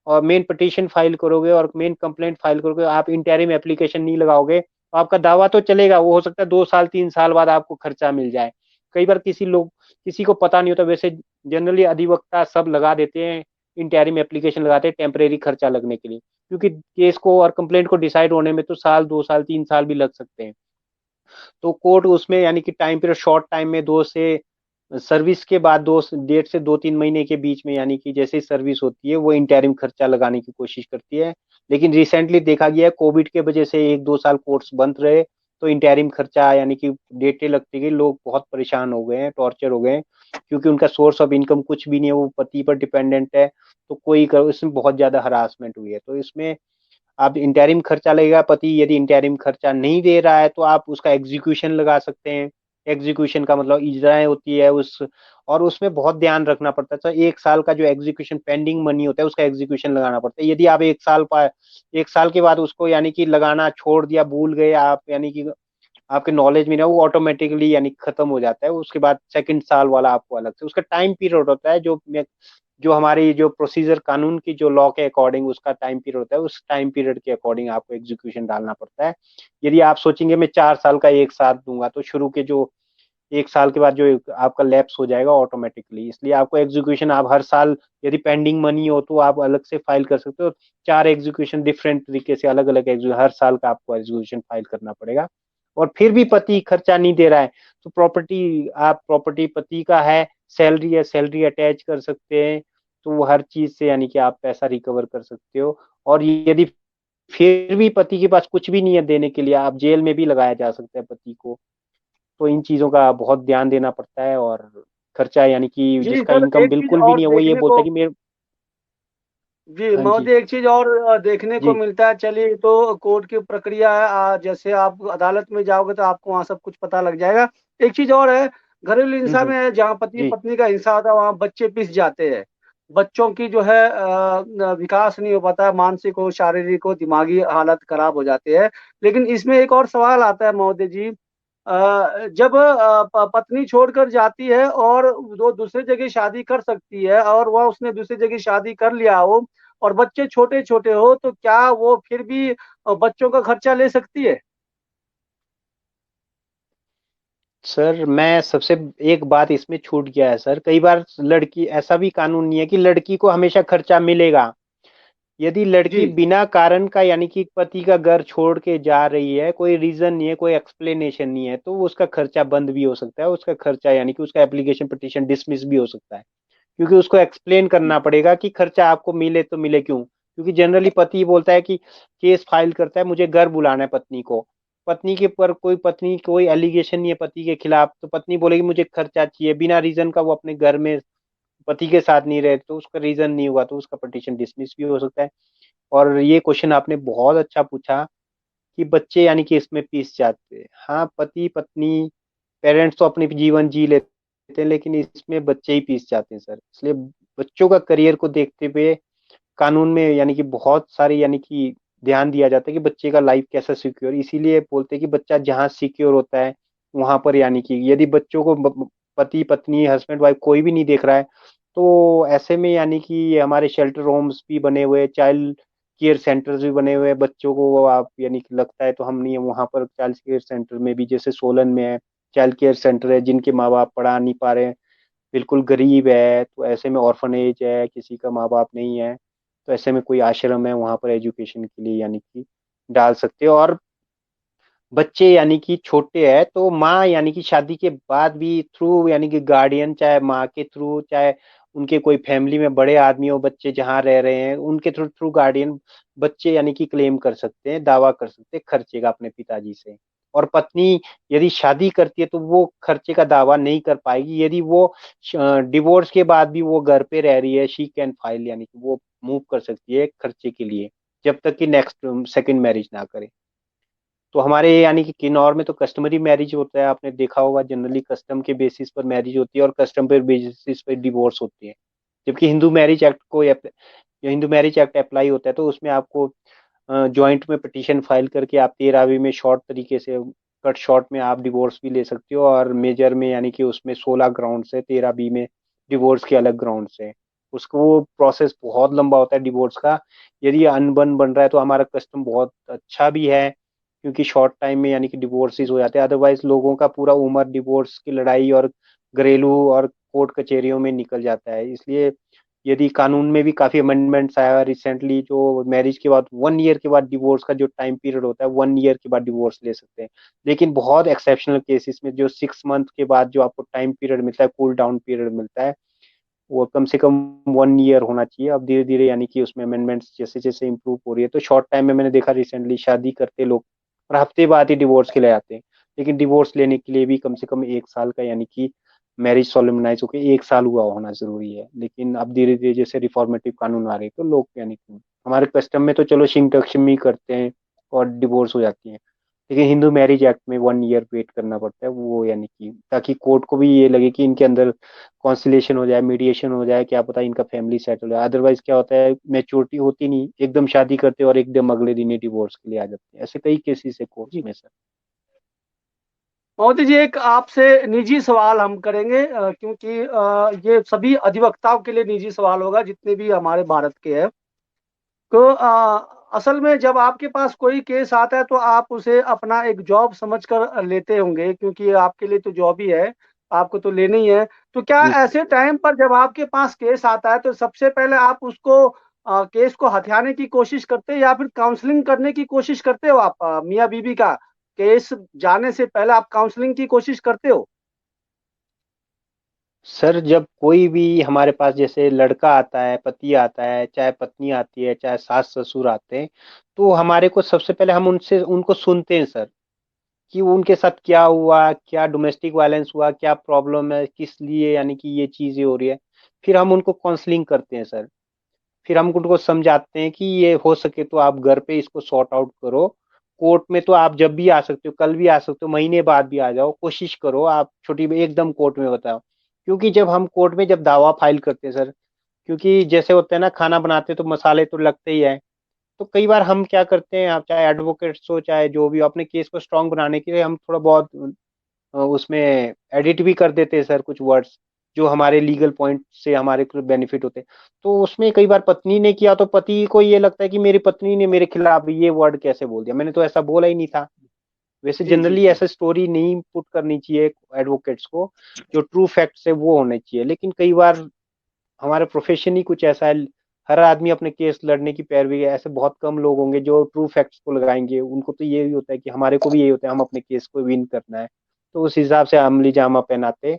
[SPEAKER 1] और मेन पिटीशन फाइल करोगे और मेन कंप्लेंट फाइल करोगे, आप इंटरिम एप्लीकेशन नहीं लगाओगे, तो आपका दावा तो चलेगा, वो हो सकता है 2 साल 3 साल बाद आपको खर्चा मिल जाए। कई बार किसी को पता नहीं होता, वैसे जनरली अधिवक्ता सब लगा देते हैं, इंटरिम एप्लीकेशन लगाते हैं टेम्परेरी खर्चा लगने के लिए, क्योंकि केस को और कंप्लेंट को डिसाइड होने में तो साल 2 साल 3 साल भी लग सकते हैं। तो कोर्ट उसमें यानी कि टाइम पीरियड शॉर्ट टाइम में, दो से सर्विस के बाद 1.5 से 2-3 महीने के बीच में, यानी कि जैसे ही सर्विस होती है वो इंटरिम खर्चा लगाने की कोशिश करती है। लेकिन रिसेंटली देखा गया है कोविड के वजह से 1-2 साल कोर्ट्स बंद रहे, तो इंटरिम खर्चा यानी कि डेटें लगती गई, लोग बहुत परेशान हो गए हैं, टॉर्चर हो गए हैं, क्योंकि उनका सोर्स ऑफ इनकम कुछ भी नहीं है, वो पति पर डिपेंडेंट है। तो इसमें बहुत ज्यादा हरासमेंट हुई है। तो इसमें आप इंटरिम खर्चा लगेगा, पति यदि इंटरिम खर्चा नहीं दे रहा है तो आप उसका एग्जीक्यूशन लगा सकते हैं। एग्जीक्यूशन का मतलब इजराएं होती है उस, और उसमें बहुत ध्यान रखना पड़ता है। तो 1 साल का जो एग्जीक्यूशन पेंडिंग मनी होता है उसका एग्जीक्यूशन लगाना पड़ता है। यदि आप 1 साल के बाद उसको यानी कि लगाना छोड़ दिया, भूल गए आप, यानी कि आपके नॉलेज में ना, वो ऑटोमेटिकली यानी खत्म हो जाता है। उसके बाद सेकंड साल वाला आपको अलग से उसका टाइम पीरियड होता है, जो हमारी जो प्रोसीजर कानून की जो लॉ के अकॉर्डिंग उसका टाइम पीरियड होता है, उस टाइम पीरियड के अकॉर्डिंग आपको एग्जीक्यूशन डालना पड़ता है। यदि आप सोचेंगे मैं 4 साल का एक साथ दूंगा, तो शुरू के जो 1 साल के बाद जो आपका लैप्स हो जाएगा ऑटोमेटिकली, इसलिए आपको एग्जीक्यूशन आप हर साल, यदि पेंडिंग मनी हो तो आप अलग से फाइल कर सकते हो। 4 एग्जीक्यूशन डिफरेंट तरीके से अलग अलग हर साल का आपको एग्जीक्यूशन फाइल करना पड़ेगा। और फिर भी पति खर्चा नहीं दे रहा है, तो प्रॉपर्टी पति का है, सैलरी है, सैलरी अटैच कर सकते हैं, तो वो हर चीज से यानी कि आप पैसा रिकवर कर सकते हो। और यदि फिर भी पति के पास कुछ भी नहीं है देने के लिए, आप जेल में भी लगाया जा सकता है पति को। तो इन चीजों का बहुत ध्यान देना पड़ता है। और खर्चा यानी कि
[SPEAKER 2] जी
[SPEAKER 1] जिसका
[SPEAKER 2] सर,
[SPEAKER 1] इनकम
[SPEAKER 2] एक चीज
[SPEAKER 1] बिल्कुल भी
[SPEAKER 2] और
[SPEAKER 1] नहीं है, वो ये
[SPEAKER 2] देखने
[SPEAKER 1] बोलता
[SPEAKER 2] को,
[SPEAKER 1] है कि मेरे।
[SPEAKER 2] जी
[SPEAKER 1] हाँ जी।
[SPEAKER 2] महोदय, एक चीज और देखने को
[SPEAKER 1] जी।
[SPEAKER 2] मिलता है। चलिए, तो कोर्ट की प्रक्रिया है, जैसे आप अदालत में जाओगे तो आपको वहाँ सब कुछ पता लग जाएगा। एक चीज और है, घरेलू हिंसा
[SPEAKER 1] हम्म।
[SPEAKER 2] में जहाँ पति
[SPEAKER 1] जी।
[SPEAKER 2] पत्नी का हिंसा होता है वहाँ बच्चे पिस जाते हैं। बच्चों की जो है विकास नहीं हो पाता है, मानसिक हो, शारीरिक हो, दिमागी हालत खराब हो जाती है। लेकिन इसमें एक और सवाल आता है महोदय जी, जब पत्नी छोड़कर जाती है और वो दूसरी जगह शादी कर सकती है, और वह उसने दूसरी जगह शादी कर लिया हो और बच्चे छोटे छोटे हो, तो क्या वो फिर भी बच्चों का खर्चा ले सकती है?
[SPEAKER 1] सर मैं सबसे एक बात इसमें छूट गया है सर, कई बार लड़की, ऐसा भी कानून नहीं है कि लड़की को हमेशा खर्चा मिलेगा। यदि लड़की
[SPEAKER 2] जी।
[SPEAKER 1] बिना कारण का यानी कि पति का घर छोड़ के जा रही है, कोई रीजन नहीं है, कोई एक्सप्लेनेशन नहीं है, तो उसका खर्चा बंद भी हो सकता है, उसका खर्चा यानी कि उसका एप्लीकेशन पिटीशन डिसमिस भी हो सकता है। क्योंकि उसको एक्सप्लेन करना पड़ेगा कि खर्चा आपको मिले तो मिले क्यों। क्योंकि जनरली पति बोलता है कि केस फाइल करता है, मुझे घर बुलाना है पत्नी को, पत्नी कोई एलिगेशन नहीं है पति के खिलाफ, तो पत्नी बोलेगी मुझे खर्चा चाहिए, बिना रीजन का वो अपने घर में पति के साथ नहीं रहे, तो उसका रीजन नहीं हुआ तो उसका पिटीशन डिसमिस भी हो सकता है। और ये क्वेश्चन आपने बहुत अच्छा पूछा कि बच्चे यानी कि इसमें पीस जाते हैं। हाँ, पति पत्नी पेरेंट्स तो अपने जीवन जी लेते हैं, लेकिन इसमें बच्चे ही पीस जाते हैं सर। इसलिए बच्चों का करियर को देखते हुए कानून में यानी कि बहुत सारी यानी कि ध्यान दिया जाता है कि बच्चे का लाइफ कैसा सिक्योर, इसीलिए बोलते हैं कि बच्चा जहाँ सिक्योर होता है वहां पर, यानी कि यदि बच्चों को पति पत्नी हस्बैंड वाइफ कोई भी नहीं देख रहा है, तो ऐसे में यानी कि हमारे शेल्टर होम्स भी बने हुए, चाइल्ड केयर सेंटर्स भी बने हुए हैं। बच्चों को आप यानी कि लगता है तो हम नहीं है वहां पर, चाइल्ड केयर सेंटर में भी, जैसे सोलन में है चाइल्ड केयर सेंटर है, जिनके माँ बाप पढ़ा नहीं पा रहे हैं, बिल्कुल गरीब है, तो ऐसे में ऑर्फनेज है, किसी का माँ बाप नहीं है, तो ऐसे में कोई आश्रम है वहाँ पर एजुकेशन के लिए यानी कि डाल सकते हो। और बच्चे यानी कि छोटे हैं तो माँ यानी कि शादी के बाद भी थ्रू यानी कि गार्डियन, चाहे माँ के थ्रू, चाहे उनके कोई फैमिली में बड़े आदमी हो, बच्चे जहाँ रह रहे हैं उनके थ्रू थ्रू गार्डियन बच्चे यानी कि क्लेम कर सकते हैं, दावा कर सकते हैं खर्चे का अपने पिताजी से। और पत्नी यदि शादी करती है तो वो खर्चे का दावा नहीं कर पाएगी। यदि वो डिवोर्स के बाद भी वो घर पे रह रही है, शी कैन फाइल यानी कि वो मूव कर सकती है खर्चे के लिए, जब तक कि नेक्स्ट सेकंड मैरिज ना करे। तो हमारे यानी कि किन्नौर में तो कस्टमरी मैरिज होता है, आपने देखा होगा, जनरली कस्टम के बेसिस पर मैरिज होती है और कस्टम पर बेसिस पर डिवोर्स होती है। जबकि हिंदू मैरिज एक्ट अप्लाई होता है तो उसमें आपको जॉइंट में पिटीशन फाइल करके आप 13वीं में शॉर्ट तरीके से, कट शॉर्ट में आप डिवोर्स भी ले सकते हो, और मेजर में यानी कि उसमें 16 ग्राउंड है, 13 बी में डिवोर्स के अलग ग्राउंड है। उसको वो प्रोसेस बहुत लंबा होता है डिवोर्स का। यदि अनबन बन रहा है तो हमारा कस्टम बहुत अच्छा भी है, क्योंकि शॉर्ट टाइम में यानी कि डिवोर्सेज हो जाते हैं। अदरवाइज लोगों का पूरा उम्र डिवोर्स की लड़ाई और घरेलू और कोर्ट कचहरियों में निकल जाता है। इसलिए यदि कानून में भी काफी अमेंडमेंट्स आया रिसेंटली, जो मैरिज के बाद 1 ईयर के बाद डिवोर्स का जो टाइम पीरियड होता है, 1 ईयर के बाद डिवोर्स ले सकते हैं। लेकिन बहुत एक्सेप्शनल केसेस में जो 6 मंथ के बाद जो आपको टाइम पीरियड मिलता है, कूल डाउन पीरियड मिलता है, वो कम से कम 1 ईयर होना चाहिए। अब धीरे धीरे यानी कि उसमें अमेंडमेंट्स जैसे जैसे इंप्रूव हो रही है, तो शॉर्ट टाइम में मैंने देखा रिसेंटली शादी करते लोग और हफ्ते बाद ही डिवोर्स के लिए आते हैं। लेकिन डिवोर्स लेने के लिए भी कम से कम 1 साल का यानी कि मैरिज सोलेमनाइज होकर 1 साल हुआ होना जरूरी है। लेकिन अब धीरे धीरे जैसे रिफॉर्मेटिव कानून आ रहे हैं तो लोग यानी कि हमारे कस्टम में तो चलो शिंग टक्शमी करते हैं और डिवोर्स हो जाती है। लेकिन हिंदू मैरिज एक्ट में 1 ईयर वेट करना पड़ता है, वो यानी कि ताकि कोर्ट को भी ये लगे कि इनके अंदर कॉन्सिलेशन हो जाए, मीडिएशन हो जाए, क्या पता इनका फैमिली सेटल हो जाए। अदरवाइज क्या होता है, मैच्योरिटी होती नहीं, एकदम शादी करते हैं और एकदम अगले दिन ही डिवोर्स के लिए आ जाते हैं। ऐसे कई केसेस है कोर्ट
[SPEAKER 2] जी
[SPEAKER 1] में सर।
[SPEAKER 2] मोदी जी, एक आपसे निजी सवाल हम करेंगे, क्योंकि ये सभी अधिवक्ताओं के लिए निजी सवाल होगा जितने भी हमारे भारत के हैं। तो असल में जब आपके पास कोई केस आता है तो आप उसे अपना एक जॉब समझकर लेते होंगे, क्योंकि ये आपके लिए तो जॉब ही है, आपको तो लेनी ही है। तो क्या
[SPEAKER 1] जी सर।
[SPEAKER 2] ऐसे टाइम पर जब आपके पास केस आता है तो सबसे पहले आप उसको केस को हथियाने की कोशिश करते हैं या फिर काउंसलिंग करने की कोशिश करते हो? आप मियाँ बीवी का केस जाने से पहले आप काउंसलिंग की कोशिश करते हो?
[SPEAKER 1] सर जब कोई भी हमारे पास जैसे लड़का आता है, पति आता है, चाहे पत्नी आती है, चाहे सास ससुर आते हैं, तो हमारे को सबसे पहले हम उनसे उनको सुनते हैं सर, कि उनके साथ क्या हुआ, क्या डोमेस्टिक वायलेंस हुआ, क्या प्रॉब्लम है, किस लिए यानी कि ये चीजें हो रही है। फिर हम उनको काउंसलिंग करते हैं सर। फिर हम उनको समझाते हैं कि ये हो सके तो आप घर पे इसको सॉर्ट आउट करो। कोर्ट में तो आप जब भी आ सकते हो, कल भी आ सकते हो, महीने बाद भी आ जाओ, कोशिश करो आप छोटी एकदम कोर्ट में बताओ। क्योंकि जब हम कोर्ट में जब दावा फाइल करते हैं सर, क्योंकि जैसे होता है ना, खाना बनाते तो मसाले तो लगते ही है। तो कई बार हम क्या करते हैं, आप चाहे एडवोकेट्स हो चाहे जो भी हो, अपने केस को स्ट्रांग बनाने के लिए हम थोड़ा बहुत उसमें एडिट भी कर देते हैं सर, कुछ वर्ड्स जो हमारे लीगल पॉइंट से हमारे को बेनिफिट होते हैं। तो उसमें कई बार पत्नी ने किया तो पति को ये लगता है कि मेरी पत्नी ने मेरे खिलाफ ये वर्ड कैसे बोल दिया, मैंने तो ऐसा बोला ही नहीं था। वैसे
[SPEAKER 2] जी जी
[SPEAKER 1] जनरली
[SPEAKER 2] जी।
[SPEAKER 1] ऐसा स्टोरी नहीं पुट करनी चाहिए एडवोकेट्स को, जो ट्रू फैक्ट्स है वो होने चाहिए। लेकिन कई बार हमारा प्रोफेशन ही कुछ ऐसा है, हर आदमी अपने केस लड़ने की पैरवी है, ऐसे बहुत कम लोग होंगे जो ट्रू फैक्ट्स को लगाएंगे। उनको तो यही होता है कि हमारे को भी यही होता है, हम अपने केस को विन करना है, तो उस हिसाब से अमली जामा पहनाते।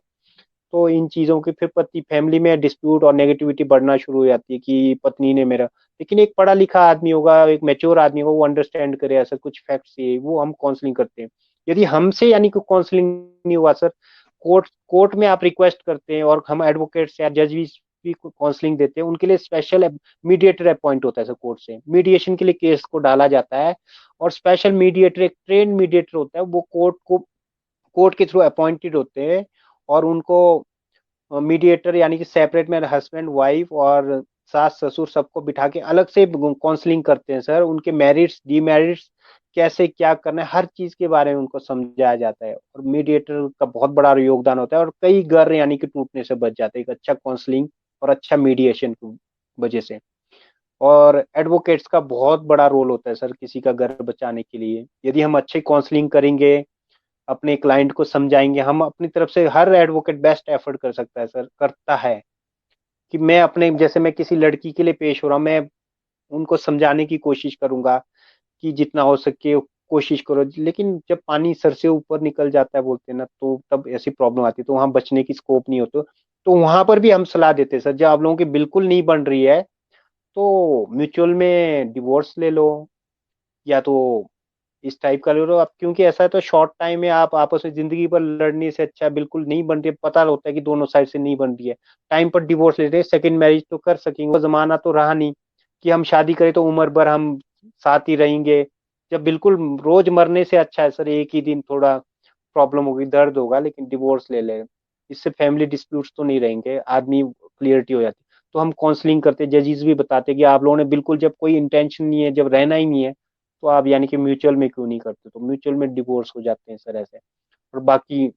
[SPEAKER 1] तो इन चीजों की फिर पति फैमिली में डिस्प्यूट और नेगेटिविटी बढ़ना शुरू हो जाती है कि पत्नी ने मेरा। लेकिन एक पढ़ा लिखा आदमी होगा, एक मेच्योर आदमी होगा, वो अंडरस्टैंड करे ऐसा कुछ फैक्ट्स ये वो हम काउंसलिंग करते हैं। यदि हमसे यानी कि काउंसलिंग नहीं हुआ सर, कोर्ट कोर्ट में आप रिक्वेस्ट करते हैं, और हम एडवोकेट्स या जज भी काउंसलिंग देते हैं, उनके लिए स्पेशल मीडिएटर अपॉइंट होता है सर, कोर्ट से मीडिएशन के लिए केस को डाला जाता है। और स्पेशल मीडिएटर, एक ट्रेन मीडिएटर होता है, वो कोर्ट के थ्रू अपॉइंटेड होते हैं। और उनको मीडिएटर यानी कि सेपरेट में हस्बैंड वाइफ और सास ससुर सबको बिठा के अलग से काउंसलिंग करते हैं सर। उनके मेरिट्स डीमेरिट्स, कैसे क्या करना है, हर चीज के बारे में उनको समझाया जाता है। और मीडिएटर का बहुत बड़ा योगदान होता है, और कई घर यानी कि टूटने से बच जाते हैं एक अच्छा काउंसलिंग और अच्छा मीडिएशन की वजह से। और एडवोकेट्स का बहुत बड़ा रोल होता है सर किसी का घर बचाने के लिए। यदि हम अच्छे काउंसलिंग करेंगे, अपने क्लाइंट को समझाएंगे, हम अपनी तरफ से हर एडवोकेट बेस्ट एफर्ट कर सकता है सर, करता है कि मैं अपने, जैसे मैं किसी लड़की के लिए पेश हो रहा हूँ, मैं उनको समझाने की कोशिश करूंगा कि जितना हो सके कोशिश करो, लेकिन जब पानी सर से ऊपर निकल जाता है बोलते हैं ना, तो तब ऐसी प्रॉब्लम आती है, तो वहां बचने की स्कोप नहीं होती। तो वहां पर भी हम सलाह देते हैं सर, जब आप लोगों की बिल्कुल नहीं बन रही है तो म्यूचुअल में डिवोर्स ले लो, या तो इस टाइप का ले लो आप, क्योंकि ऐसा है तो शॉर्ट टाइम में आप आपस में जिंदगी भर लड़ने से अच्छा है, बिल्कुल नहीं बन रही है, पता होता है कि दोनों साइड से नहीं बन रही है, टाइम पर डिवोर्स लेते हैं, सेकंड मैरिज तो कर सकेंगे। वो जमाना तो रहा नहीं कि हम शादी करें तो उम्र भर हम साथ ही रहेंगे। जब बिल्कुल रोज मरने से अच्छा है सर, एक ही दिन थोड़ा प्रॉब्लम होगी, दर्द होगा, लेकिन डिवोर्स ले ले, इससे फैमिली डिस्प्यूट्स तो नहीं रहेंगे, आदमी क्लियरिटी हो जाती। तो हम काउंसलिंग करते, जजेस भी बताते हैं कि आप लोगों ने बिल्कुल, जब कोई इंटेंशन नहीं है, जब रहना ही नहीं है, तो आप यानी कि म्यूचुअल में क्यों नहीं करते, तो म्यूचुअल में डिवोर्स हो जाते हैं सर ऐसे। और बाकी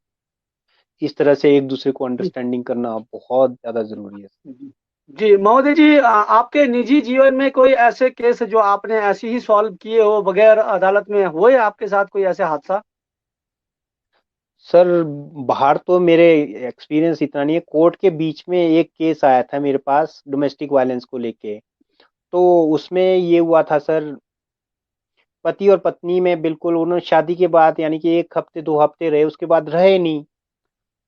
[SPEAKER 1] इस तरह से एक दूसरे को अंडरस्टैंडिंग करना बहुत ज्यादा जरूरी है।
[SPEAKER 2] जी जी, महोदय जी, आपके निजी जीवन में कोई ऐसे केस जो आपने ऐसे ही सॉल्व किए हो बगैर अदालत में, हुए आपके साथ कोई ऐसे हादसा?
[SPEAKER 1] सर बाहर तो मेरे एक्सपीरियंस इतना नहीं है, कोर्ट के बीच में एक केस आया था मेरे पास डोमेस्टिक वायलेंस को लेके। तो उसमें ये हुआ था सर, पति और पत्नी में बिल्कुल, उन्होंने शादी के बाद यानी कि 1 हफ्ते 2 हफ्ते रहे, उसके बाद रहे नहीं।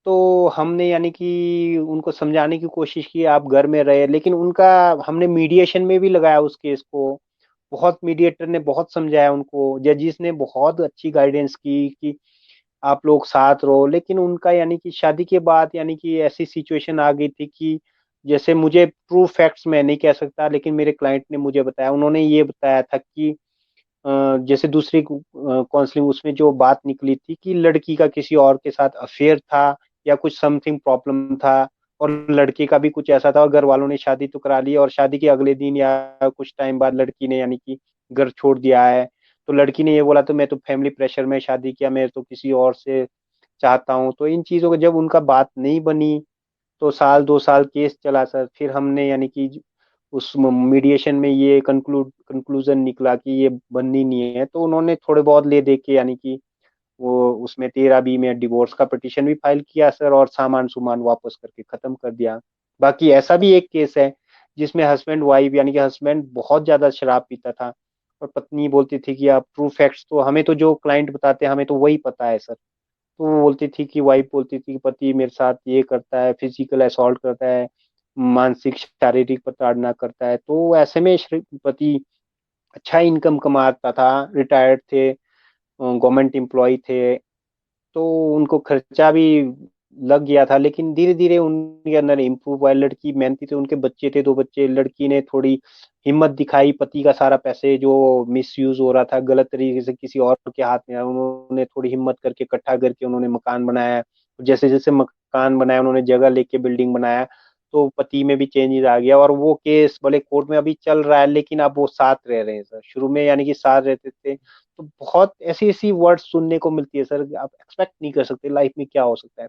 [SPEAKER 1] तो हमने यानी कि उनको समझाने की कोशिश की आप घर में रहे, लेकिन उनका, हमने मीडिएशन में भी लगाया उस केस को, बहुत मीडिएटर ने बहुत समझाया उनको, जजिस ने बहुत अच्छी गाइडेंस की कि आप लोग साथ रहो, लेकिन उनका यानी कि शादी के बाद यानी कि ऐसी सिचुएशन आ गई थी कि, जैसे मुझे ट्रू फैक्ट्स मैं नहीं कह सकता, लेकिन मेरे क्लाइंट ने मुझे बताया, उन्होंने ये बताया था कि जैसे दूसरी काउंसलिंग उसमें जो बात निकली थी कि लड़की का किसी और के साथ अफेयर था, या कुछ समथिंग प्रॉब्लम था, और लड़के का भी कुछ ऐसा था, और घर वालों ने शादी तो करा ली, और शादी के अगले दिन या कुछ टाइम बाद लड़की ने यानी कि घर छोड़ दिया है। तो लड़की ने ये बोला, तो मैं तो फैमिली प्रेशर में शादी किया, मैं तो किसी और से चाहता हूँ। तो इन चीजों को जब उनका बात नहीं बनी, तो 1 2 साल केस चला सर, फिर हमने यानी कि उस मीडिएशन में ये कंक्लूजन निकला कि ये बननी नहीं है, तो उन्होंने थोड़े बहुत ले दे के यानी कि वो उसमें 13B में डिवोर्स का पिटीशन भी फाइल किया सर, और सामान सुमान वापस करके खत्म कर दिया। बाकी ऐसा भी एक केस है जिसमें हस्बैंड वाइफ, यानी कि हस्बैंड बहुत ज्यादा शराब पीता था, और पत्नी बोलती थी कि आप ट्रू फैक्ट्स तो हमें, तो जो क्लाइंट बताते हैं हमें तो वही पता है सर। तो वो बोलती थी कि, वाइफ बोलती थी कि पति मेरे साथ ये करता है, फिजिकल असॉल्ट करता है, मानसिक शारीरिक प्रताड़ना करता है। तो ऐसे में पति अच्छा इनकम कमाता था, रिटायर्ड थे, गवर्नमेंट एम्प्लॉय थे, तो उनको खर्चा भी लग गया था, लेकिन धीरे धीरे उनके अंदर इम्प्रूव हुआ। लड़की मेहनती थी, उनके बच्चे थे 2 बच्चे, लड़की ने थोड़ी हिम्मत दिखाई, पति का सारा पैसे जो मिस यूज हो रहा था गलत तरीके से किसी और के हाथ में आया, उन्होंने थोड़ी हिम्मत करके इकट्ठा करके उन्होंने मकान बनाया। जैसे जैसे मकान बनाया, उन्होंने जगह लेके बिल्डिंग बनाया, तो पति में भी चेंजेस आ गया, और वो केस भले कोर्ट में अभी चल रहा है, लेकिन अब वो साथ रह रहे हैं सर। शुरू में यानी कि साथ रहते थे, तो बहुत ऐसी ऐसी वर्ड्स सुनने को मिलती है सर, आप एक्सपेक्ट नहीं कर सकते लाइफ में क्या हो सकता है।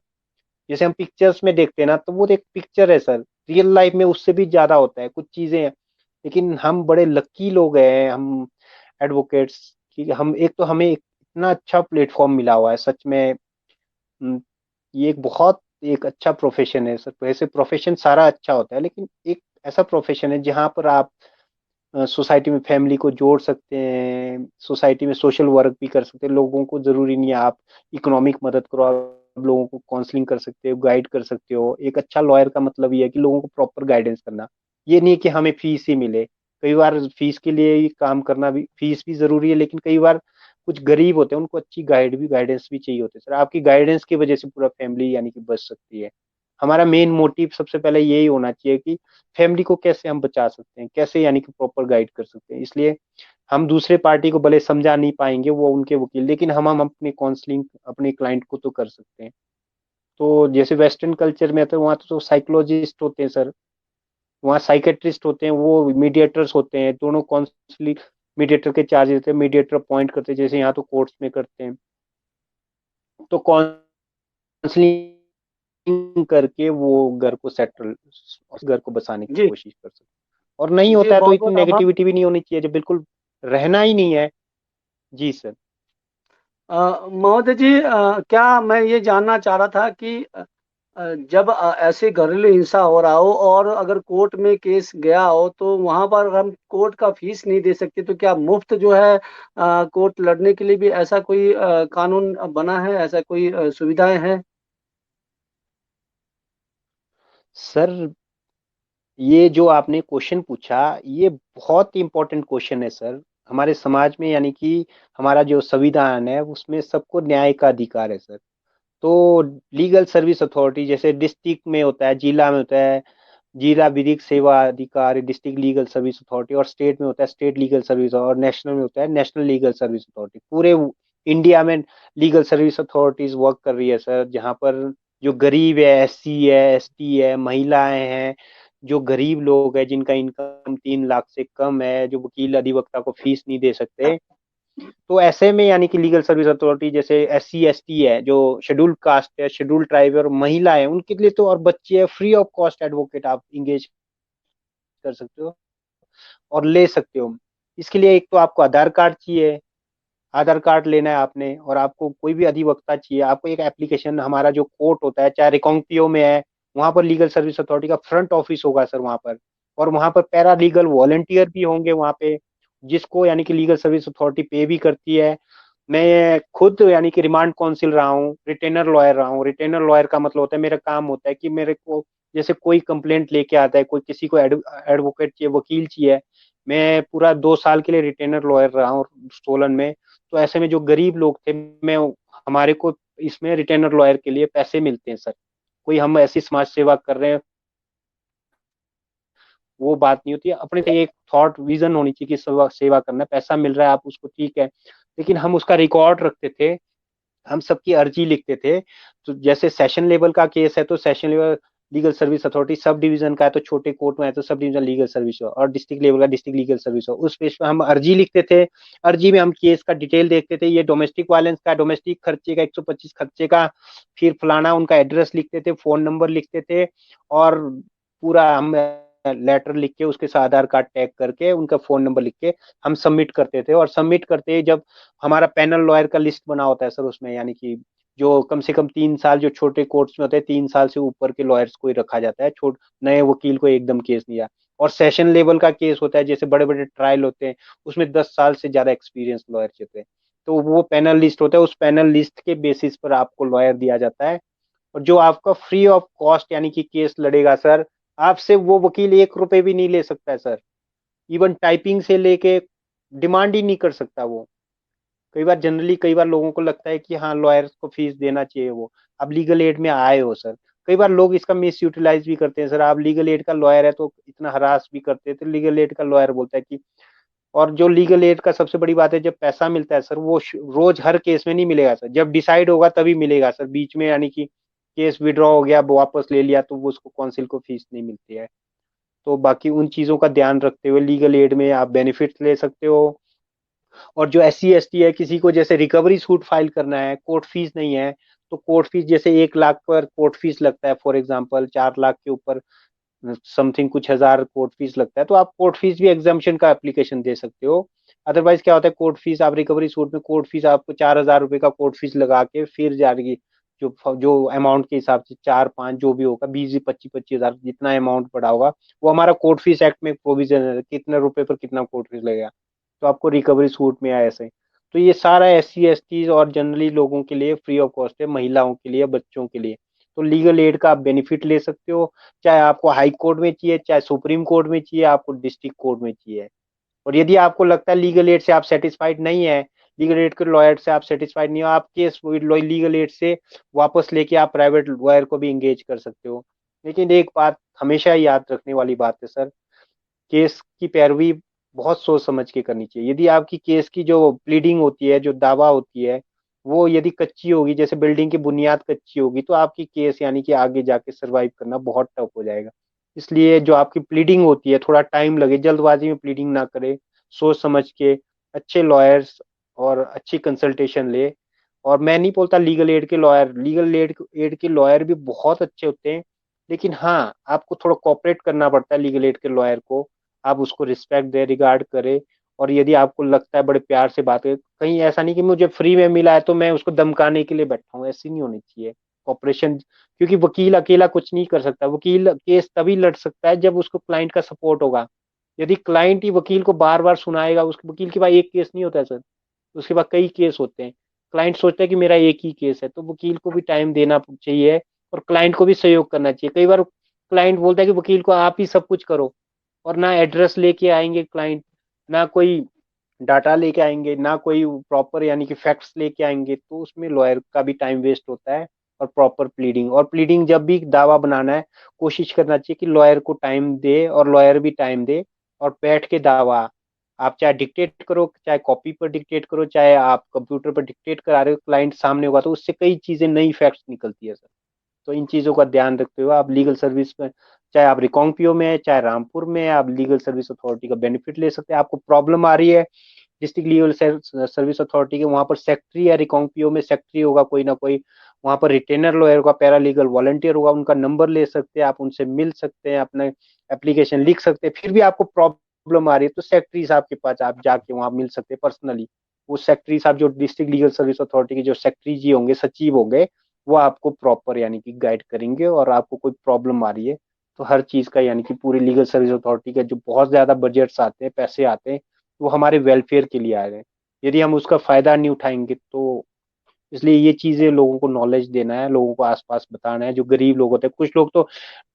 [SPEAKER 1] जैसे हम पिक्चर्स में देखते हैं ना, तो वो एक पिक्चर है सर, रियल लाइफ में उससे भी ज्यादा होता है, कुछ चीजें हैं। लेकिन हम बड़े लकी लोग हैं, हम एडवोकेट्स, कि हम, एक तो हमें इतना अच्छा प्लेटफॉर्म मिला हुआ है सच में। हम्म, ये एक बहुत एक अच्छा प्रोफेशन है सर। वैसे प्रोफेशन सारा अच्छा होता है, लेकिन एक ऐसा प्रोफेशन है जहाँ पर आप सोसाइटी में फैमिली को जोड़ सकते हैं, सोसाइटी में सोशल वर्क भी कर सकते हैं, लोगों को जरूरी नहीं है आप इकोनॉमिक मदद करो, आप लोगों को काउंसलिंग कर सकते हो, गाइड कर सकते हो। एक अच्छा लॉयर का मतलब ये है कि लोगों को प्रॉपर गाइडेंस करना, ये नहीं है कि हमें फीस ही मिले। कई बार फीस के लिए ही काम करना भी, फीस भी जरूरी है, लेकिन कई बार कुछ गरीब होते हैं, उनको अच्छी गाइडेंस भी चाहिए होती है सर। आपकी गाइडेंस की वजह से पूरा फैमिली यानी कि बच सकती है। हमारा मेन मोटिव सबसे पहले यही होना चाहिए कि फैमिली को कैसे हम बचा सकते हैं, कैसे यानी कि प्रॉपर गाइड कर सकते हैं। इसलिए हम दूसरे पार्टी को भले समझा नहीं पाएंगे, वो उनके वकील, लेकिन हम अपनी काउंसलिंग अपने क्लाइंट को तो कर सकते हैं। तो जैसे वेस्टर्न कल्चर में तो वहाँ तो साइकोलॉजिस्ट होते हैं सर, वहाँ साइकेट्रिस्ट होते हैं, वो मीडिएटर्स होते हैं, दोनों काउंसलिंग मीडिएटर के चार्ज देते हैं, मीडिएटर अपॉइंट करते हैं, जैसे यहाँ तो कोर्ट्स में करते हैं। तो काउंसलिंग करके वो घर को सेटल, उस घर को बसाने की
[SPEAKER 2] जी
[SPEAKER 1] कोशिश कर सकते हैं। और नहीं
[SPEAKER 2] जी,
[SPEAKER 1] होता है तो
[SPEAKER 2] बहुत
[SPEAKER 1] इतनी
[SPEAKER 2] बहुत आभार।
[SPEAKER 1] नेगेटिविटी भी नहीं होनी चाहिए, जब बिल्कुल रहना ही नहीं है। जी सर।
[SPEAKER 2] महोदय जी, क्या मैं ये जानना चाह रहा था कि जब ऐसे घरेलू हिंसा हो रहा हो और अगर कोर्ट में केस गया हो तो वहां पर हम कोर्ट का फीस नहीं दे सकते, तो क्या मुफ्त जो है कोर्ट लड़ने के लिए भी ऐसा कोई कानून बना है, ऐसा कोई सुविधाएं हैं?
[SPEAKER 1] सर, ये जो आपने क्वेश्चन पूछा, ये बहुत इंपॉर्टेंट क्वेश्चन है सर। हमारे समाज में यानी कि हमारा जो संविधान है उसमें सबको न्याय का अधिकार है सर। तो लीगल सर्विस अथॉरिटी जैसे डिस्ट्रिक्ट में होता है, जिला में होता है जिला विधिक सेवा अधिकारी, डिस्ट्रिक्ट लीगल सर्विस अथॉरिटी, और स्टेट में होता है स्टेट लीगल सर्विस, और नेशनल में होता है नेशनल लीगल सर्विस अथॉरिटी। पूरे इंडिया में लीगल सर्विस अथॉरिटीज वर्क कर रही है सर, जहाँ पर जो गरीब है, एससी है, एसटी है, महिलाएं हैं, जो गरीब लोग हैं जिनका इनकम 3 लाख से कम है, जो वकील अधिवक्ता को फीस नहीं दे सकते, तो ऐसे में यानी कि लीगल सर्विस अथॉरिटी जैसे एस सी एस टी है, जो शेड्यूल्ड कास्ट है, शेड्यूल्ड ट्राइब है, और महिला है, उनके लिए तो, और बच्चे है, फ्री ऑफ कॉस्ट एडवोकेट आप इंगेज कर सकते हो और ले सकते हो। इसके लिए एक तो आपको आधार कार्ड चाहिए, आधार कार्ड लेना है आपने, और आपको कोई भी अधिवक्ता चाहिए, आपको एक एप्लीकेशन, हमारा जो कोर्ट होता है चाहे रिकांगपियो में है, वहां पर लीगल सर्विस अथॉरिटी का फ्रंट ऑफिस होगा सर वहां पर, और वहां पर पैरा लीगल वॉलंटियर भी होंगे वहां पे, जिसको यानी कि लीगल सर्विस अथॉरिटी पे भी करती है। मैं खुद यानी कि रिमांड काउंसिल रहा हूँ, रिटेनर लॉयर रहा हूँ। रिटेनर लॉयर का मतलब होता है, मेरा काम होता है कि मेरे को जैसे कोई कंप्लेंट लेके आता है, कोई किसी को एडवोकेट चाहिए, वकील चाहिए, मैं पूरा 2 साल के लिए रिटेनर लॉयर रहा हूँ सोलन में। तो ऐसे में जो गरीब लोग थे, मैं हमारे को इसमें रिटेनर लॉयर के लिए पैसे मिलते हैं सर। कोई हम ऐसी समाज सेवा कर रहे हैं, वो बात नहीं होती है। अपने से एक थॉट विजन होनी चाहिए कि सेवा सेवा करना है, पैसा मिल रहा है आप उसको, ठीक है, लेकिन हम उसका रिकॉर्ड रखते थे, हम सबकी अर्जी लिखते थे। तो जैसे सेशन लेवल का केस है तो session level legal service authority, sub division का है तो छोटे कोर्ट में है तो सब डिवीजन लीगल सर्विस हो, और डिस्ट्रिक्ट लेवल का डिस्ट्रिक्ट लीगल सर्विस हो, उस पेज पे हम अर्जी लिखते थे। अर्जी में हम केस का डिटेल देखते थे, ये डोमेस्टिक वायलेंस का, डोमेस्टिक खर्चे का 125 खर्चे का, फिर फलाना उनका एड्रेस लिखते थे, फोन नंबर लिखते थे, और पूरा हम लेटर लिख के उसके साथ आधार कार्ड टैग करके उनका फोन नंबर लिख के हम सबमिट करते थे। और सबमिट करते ही जब हमारा पैनल लॉयर का लिस्ट बना होता है सर उसमें, यानी कि जो कम से कम 3 साल, जो छोटे कोर्ट्स में होते हैं 3 साल से ऊपर के लॉयर्स को ही रखा जाता है, छोट नए वकील को एकदम केस नहीं आया। और सेशन लेवल का केस होता है, जैसे बड़े बड़े ट्रायल होते हैं, उसमें 10 साल से ज्यादा एक्सपीरियंस लॉयर चाहिए, तो वो पैनल लिस्ट होता है, उस पैनल लिस्ट के बेसिस पर आपको लॉयर दिया जाता है। और जो आपका फ्री ऑफ कॉस्ट यानी कि केस लड़ेगा सर, आपसे वो वकील 1 रुपए भी नहीं ले सकता है सर। इवन टाइपिंग से लेके डिमांड ही नहीं कर सकता वो। कई बार जनरली, कई बार लोगों को लगता है कि हाँ लॉयर्स को फीस देना चाहिए वो। अब लीगल एड में आए हो सर, कई बार लोग इसका मिस यूटिलाइज भी करते हैं सर। आप लीगल एड का लॉयर है तो इतना हरास भी करते थे, लीगल एड का लॉयर बोलता है कि, और जो लीगल एड का सबसे बड़ी बात है, जब पैसा मिलता है सर, वो रोज हर केस में नहीं मिलेगा सर, जब डिसाइड होगा तभी मिलेगा सर। बीच में यानी कि केस विड्रॉ हो गया, वापस ले लिया, तो वो उसको काउंसिल को फीस नहीं मिलती है। तो बाकी उन चीजों का ध्यान रखते हुए लीगल एड में आप बेनिफिट ले सकते हो। और जो एस सी एस टी है, किसी को जैसे रिकवरी सूट फाइल करना है, कोर्ट फीस नहीं है, तो कोर्ट फीस जैसे 1 लाख पर कोर्ट फीस लगता है, फॉर एग्जाम्पल 4 लाख के ऊपर समथिंग कुछ हजार कोर्ट फीस लगता है, तो आप कोर्ट फीस भी एग्जामेशन का एप्लीकेशन दे सकते हो। अदरवाइज क्या होता है, कोर्ट फीस आप रिकवरी सूट में कोर्ट फीस आपको 4,000 रुपए का कोर्ट फीस लगा के फिर जाएगी, जो जो अमाउंट के हिसाब से 4 5 जो भी होगा, 20 25 25 हजार जितना अमाउंट पड़ा होगा, वो हमारा कोर्ट फीस एक्ट में प्रोविजन है कितने रुपए पर कितना कोर्ट फीस लगेगा, तो आपको रिकवरी सूट में आए ऐसे। तो ये सारा एस सी एस टी और जनरली लोगों के लिए फ्री ऑफ कॉस्ट है, महिलाओं के लिए, बच्चों के लिए। तो लीगल एड का आप बेनिफिट ले सकते हो, चाहे आपको हाई कोर्ट में चाहिए, चाहे सुप्रीम कोर्ट में चाहिए, आपको डिस्ट्रिक्ट कोर्ट में चाहिए। और यदि आपको लगता है लीगल एड से आप सेटिस्फाइड नहीं है, लीगल एड के लॉयर से आप सेटिस्फाइड नहीं हो, आप केस लीगल एड से वापस लेके आप प्राइवेट लॉयर को भी इंगेज कर सकते हो। लेकिन एक बात हमेशा याद रखने वाली बात है सर, केस की पैरवी बहुत सोच समझ के करनी चाहिए। यदि आपकी केस की जो प्लीडिंग होती है, जो दावा होती है, वो यदि कच्ची होगी, जैसे बिल्डिंग की बुनियाद कच्ची होगी, तो आपकी केस यानी कि आगे जाके सरवाइव करना बहुत टफ हो जाएगा। इसलिए जो आपकी प्लीडिंग होती है, थोड़ा टाइम लगे, जल्दबाजी में प्लीडिंग ना करे, सोच समझ के अच्छे लॉयर्स और अच्छी कंसल्टेशन ले। और मैं नहीं बोलता लीगल एड के लॉयर, लीगल एड के लॉयर भी बहुत अच्छे होते हैं, लेकिन हाँ आपको थोड़ा कोऑपरेट करना पड़ता है लीगल एड के लॉयर को। आप उसको रिस्पेक्ट दे, रिगार्ड करे, और यदि आपको लगता है बड़े प्यार से बात है, कहीं ऐसा नहीं कि मुझे फ्री में मिला है तो मैं उसको धमकाने के लिए बैठा हूँ, ऐसी नहीं होनी चाहिए कॉपरेशन। क्योंकि वकील अकेला कुछ नहीं कर सकता, वकील केस तभी लड़ सकता है जब उसको क्लाइंट का सपोर्ट होगा। यदि क्लाइंट ही वकील को बार बार सुनाएगा, उसके वकील के पास एक केस नहीं होता है सर, उसके पास कई केस होते हैं। क्लाइंट सोचता है कि मेरा एक ही केस है, तो वकील को भी टाइम देना चाहिए और क्लाइंट को भी सहयोग करना चाहिए। कई बार क्लाइंट बोलता है कि वकील को आप ही सब कुछ करो, और ना एड्रेस लेके आएंगे क्लाइंट, ना कोई डाटा लेके आएंगे, ना कोई प्रॉपर यानी कि फैक्ट्स लेके आएंगे, तो उसमें लॉयर का भी टाइम वेस्ट होता है। और प्रॉपर प्लीडिंग, और प्लीडिंग जब भी दावा बनाना है, कोशिश करना चाहिए कि लॉयर को टाइम दे और लॉयर भी टाइम दे, और बैठ के दावा, आप चाहे डिक्टेट करो, चाहे कॉपी पर डिक्टेट करो, चाहे आप कंप्यूटर पर डिक्टेट करा रहे हो, क्लाइंट सामने होगा तो उससे कई चीजें नई फैक्ट्स निकलती है सर। तो इन चीजों का ध्यान रखते हुए आप लीगल सर्विस में, चाहे आप रिकांगपियो में है चाहे रामपुर में है, आप लीगल सर्विस अथॉरिटी का बेनिफिट ले सकते हैं। आपको प्रॉब्लम आ रही है डिस्ट्रिक्ट लीगल सर्विस अथॉरिटी के, वहां पर सेक्रेटरी या रिकांगपियो में सेक्रेटरी होगा कोई ना कोई, वहां पर रिटेनर लॉयर होगा, पैरा लीगल वॉलंटियर होगा, उनका नंबर ले सकते हैं आप, उनसे मिल सकते हैं, अपना एप्लीकेशन लिख सकते हैं। फिर भी आपको प्रॉब्लम आ रही है तो सेक्रेटरी साहब के पास आप जाके वहां मिल सकते हैं पर्सनली। वो सेक्रेटरी साहब जो डिस्ट्रिक्ट लीगल सर्विस अथॉरिटी के जो सेक्रेटरी जी होंगे, सचिव होंगे, वो आपको प्रॉपर यानी कि गाइड करेंगे। और आपको कोई प्रॉब्लम आ रही है तो हर चीज का यानी कि पूरी लीगल सर्विस अथॉरिटी का जो बहुत ज्यादा बजट्स आते हैं, पैसे आते हैं, वो हमारे वेलफेयर के लिए आए हैं। यदि हम उसका फायदा नहीं उठाएंगे तो, इसलिए ये चीजें लोगों को नॉलेज देना है, लोगों को आसपास बताना है। जो गरीब लोग होते हैं, कुछ लोग तो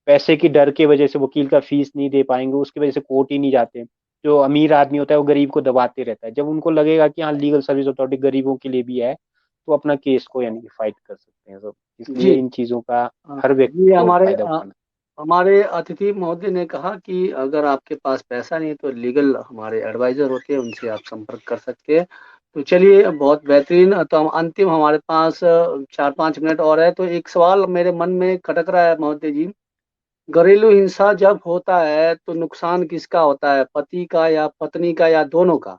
[SPEAKER 1] पैसे की डर की वजह से वकील का फीस नहीं दे पाएंगे, उसकी वजह से कोर्ट ही नहीं जाते। जो अमीर आदमी होता है वो गरीब को दबाते रहता है, जब उनको लगेगा कि हाँ लीगल सर्विस अथॉरिटी गरीबों के लिए भी है, तो अपना केस को यानी कि फाइट कर सकते हैं सब।
[SPEAKER 2] जी।
[SPEAKER 1] इसलिए इन चीजों का हर व्यक्ति
[SPEAKER 2] जी,
[SPEAKER 1] को फायदा उठाना
[SPEAKER 2] हमारे अतिथि महोदय ने कहा कि अगर आपके पास पैसा नहीं है तो लीगल हमारे एडवाइजर होते हैं, उनसे आप संपर्क कर सकते हैं। तो चलिए, बहुत बेहतरीन। तो हम अंतिम, हमारे पास 4-5 मिनट और है, तो एक सवाल मेरे मन में खटक रहा है महोदय जी। घरेलू हिंसा जब होता है तो नुकसान किसका होता है, पति का या पत्नी का या दोनों का?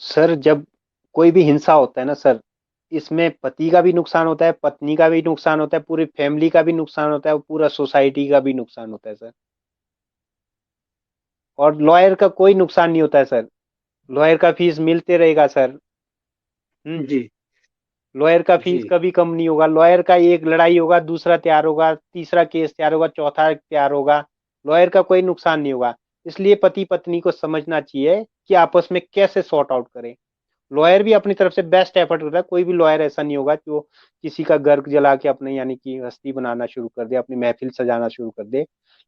[SPEAKER 1] सर। जब कोई भी हिंसा होता है ना सर, इसमें पति का भी नुकसान होता है, पत्नी का भी नुकसान होता है, पूरी फैमिली का भी नुकसान होता है, और पूरा सोसाइटी का भी नुकसान होता है सर। और लॉयर का कोई नुकसान नहीं होता है सर, लॉयर का फीस मिलते रहेगा सर। हम्म।
[SPEAKER 2] जी।
[SPEAKER 1] लॉयर का फीस
[SPEAKER 2] जी।
[SPEAKER 1] कभी कम नहीं होगा, लॉयर का एक लड़ाई होगा, दूसरा तैयार होगा, तीसरा केस तैयार होगा, चौथा तैयार होगा, लॉयर का कोई नुकसान नहीं होगा। इसलिए पति पत्नी को समझना चाहिए कि आपस में कैसे सॉर्ट आउट करें। लॉयर भी अपनी तरफ से बेस्ट एफर्ट करता है, कोई भी लॉयर ऐसा नहीं होगा जो किसी का घर जला के अपने यानी कि हस्ती बनाना शुरू कर दे, अपनी महफिल सजाना शुरू कर दे।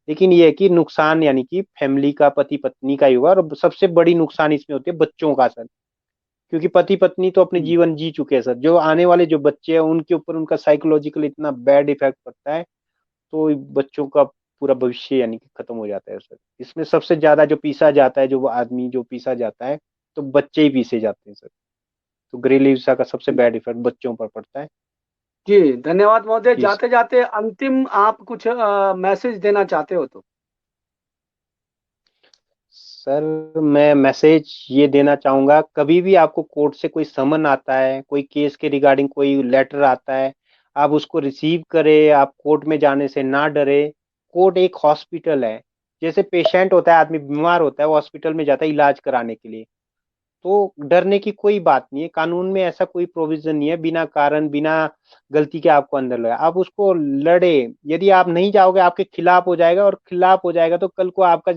[SPEAKER 1] लेकिन ये है कि नुकसान यानी कि फैमिली का, पति पत्नी का ही होगा, और सबसे बड़ी नुकसान इसमें होती है बच्चों का सर। क्योंकि पति पत्नी तो अपने जीवन जी चुके हैं सर, जो आने वाले जो बच्चे हैं उनके ऊपर उनका साइकोलॉजिकल इतना बैड इफेक्ट पड़ता है, तो बच्चों का पूरा भविष्य यानी कि खत्म हो जाता है सर। इसमें सबसे ज्यादा जो पीसा जाता है, जो वो आदमी जो पीसा जाता है, तो बच्चे ही पीसे जाते हैं सर। तो घरेलू हिंसा का सबसे बैड इफेक्ट बच्चों पर पड़ता है।
[SPEAKER 2] जी, धन्यवाद महोदय।
[SPEAKER 1] जी
[SPEAKER 2] जाते जाते अंतिम आप कुछ मैसेज देना चाहते हो तो?
[SPEAKER 1] सर, मैं मैसेज ये देना चाहूंगा, कभी भी आपको कोर्ट से कोई समन आता है, कोई केस के रिगार्डिंग कोई लेटर आता है, आप उसको रिसीव करें, आप कोर्ट में जाने से ना डरे। कोर्ट एक हॉस्पिटल है, जैसे पेशेंट होता है, आदमी बीमार होता है, वो हॉस्पिटल में जाता है इलाज कराने के लिए। तो डरने की कोई बात नहीं है, कानून में ऐसा कोई प्रोविजन नहीं है बिना कारण बिना गलती के आपको अंदर लगा, आप उसको लड़े। यदि आप नहीं जाओगे आपके खिलाफ हो जाएगा, और खिलाफ हो जाएगा तो कल को आपका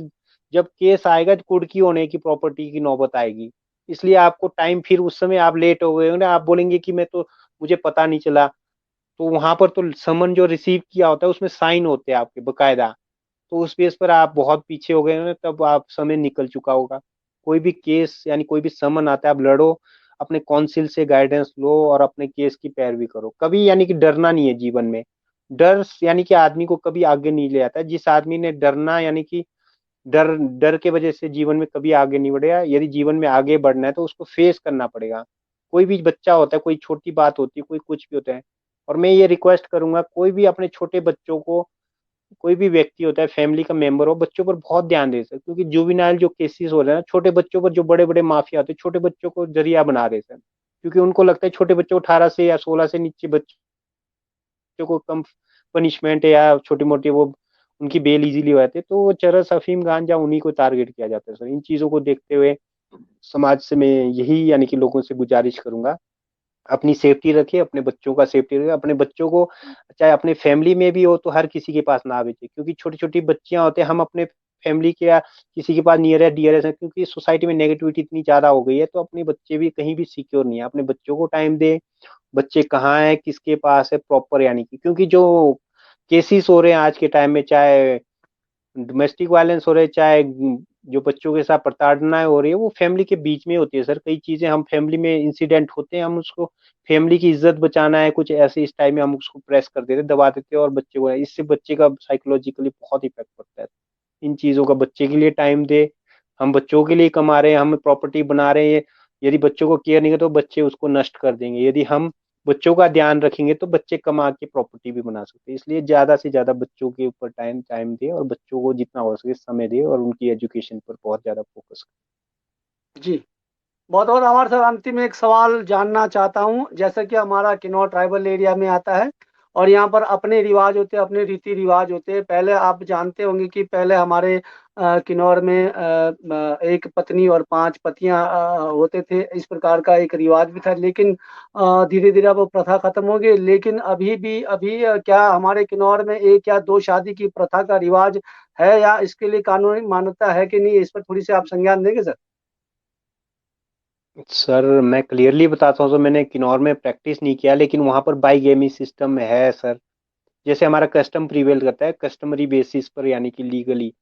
[SPEAKER 1] जब केस आएगा तो कुर्की होने की प्रॉपर्टी की नौबत आएगी। इसलिए आपको टाइम, फिर उस समय आप लेट हो गए हो ना, आप बोलेंगे कि मैं तो, मुझे पता नहीं चला। तो वहां पर तो समन जो रिसीव किया होता है उसमें साइन होते हैं आपके बकायदा, तो उस बेस पर आप बहुत पीछे हो गए हो ना, तब आप समय निकल चुका होगा। कोई भी केस यानी कोई भी समन आता है, आप लड़ो, अपने काउंसिल से गाइडेंस लो और अपने केस की पैरवी करो। कभी यानी कि डरना नहीं है जीवन में। डर यानी कि आदमी को कभी आगे नहीं ले आता है। जिस आदमी ने डरना यानी कि डर डर के वजह से जीवन में कभी आगे नहीं बढ़ेगा। यदि जीवन में आगे बढ़ना है तो उसको फेस करना पड़ेगा। कोई भी बच्चा होता है, कोई छोटी बात होती है, कोई कुछ भी होता है। और मैं ये रिक्वेस्ट करूंगा, कोई भी अपने छोटे बच्चों को, कोई भी व्यक्ति होता है, फैमिली का मेंबर हो, बच्चों पर बहुत ध्यान दे सर। क्योंकि जुविनाइल जो केसेस हो रहे हैं ना, छोटे बच्चों पर जो बड़े बड़े माफिया होते हैं, छोटे बच्चों को जरिया बना रहे सर। क्योंकि उनको लगता है छोटे बच्चों को, 18 से या 16 से नीचे बच्चों को कम पनिशमेंट है, या छोटी मोटी वो उनकी बेल इजीली हो जाती है, तो वो चरस, अफीम, गांजा उन्हीं को टारगेट किया जाता है सर। इन चीजों को देखते हुए समाज से मैं यही यानी कि लोगों से गुजारिश करूंगा, अपनी सेफ्टी रखिए, अपने बच्चों का सेफ्टी रखिए, अपने बच्चों को चाहे अपने फैमिली में भी हो तो हर किसी के पास ना भेजिए, क्योंकि छोटी छोटी बच्चियां होते हैं, हम अपने फैमिली के या किसी के पास नियर है डियर है, क्योंकि सोसाइटी में नेगेटिविटी इतनी ज्यादा हो गई है, तो अपने बच्चे भी कहीं भी सिक्योर नहीं है। अपने बच्चों को टाइम दे, बच्चे कहाँ है, किसके पास है प्रॉपर, यानी कि क्योंकि जो केसेस हो रहे हैं आज के टाइम में, चाहे डोमेस्टिक वायलेंस हो रहे, चाहे जो बच्चों के साथ प्रताड़नाएं हो रही है, वो फैमिली के बीच में होती है सर। कई चीजें हम फैमिली में इंसिडेंट होते हैं, हम उसको फैमिली की इज्जत बचाना है कुछ ऐसे इस टाइम में हम उसको प्रेस कर देते, दबा देते हैं, और बच्चे को इससे बच्चे का साइकोलॉजिकली बहुत इफेक्ट पड़ता है। इन चीजों का बच्चे के लिए टाइम दे, हम बच्चों के लिए कमा रहे हैं, हम प्रॉपर्टी बना रहे हैं, यदि बच्चों को केयर नहीं करे तो बच्चे उसको नष्ट कर देंगे। यदि हम बच्चों का ध्यान रखेंगे तो बच्चे कमा के प्रॉपर्टी भी बना सकते हैं। इसलिए ज्यादा से ज्यादा बच्चों के ऊपर टाइम टाइम दे, और बच्चों को जितना हो सके समय दे, और उनकी एजुकेशन पर बहुत ज्यादा फोकस
[SPEAKER 2] जी, बहुत बहुत आभार सर। अंतिम एक सवाल जानना चाहता हूँ, जैसे कि हमारा किन्नौर ट्राइबल एरिया में आता है और यहाँ पर अपने रिवाज होते हैं, अपने रीति रिवाज होते हैं। पहले आप जानते होंगे कि पहले हमारे किन्नौर में एक पत्नी और 5 पतियां होते थे, इस प्रकार का एक रिवाज भी था। लेकिन धीरे धीरे वो प्रथा खत्म हो गई। लेकिन अभी क्या हमारे किन्नौर में एक या दो शादी की प्रथा का रिवाज है, या इसके लिए कानूनी मान्यता है कि नहीं, इस पर थोड़ी सी आप संज्ञान देंगे सर?
[SPEAKER 1] सर मैं क्लियरली बताता हूँ, तो मैंने किन्नौर में प्रैक्टिस नहीं किया, लेकिन वहां पर बाईगेमी सिस्टम है सर। जैसे हमारा कस्टम प्रिवेल करता है कस्टमरी बेसिस पर, यानी कि लीगली।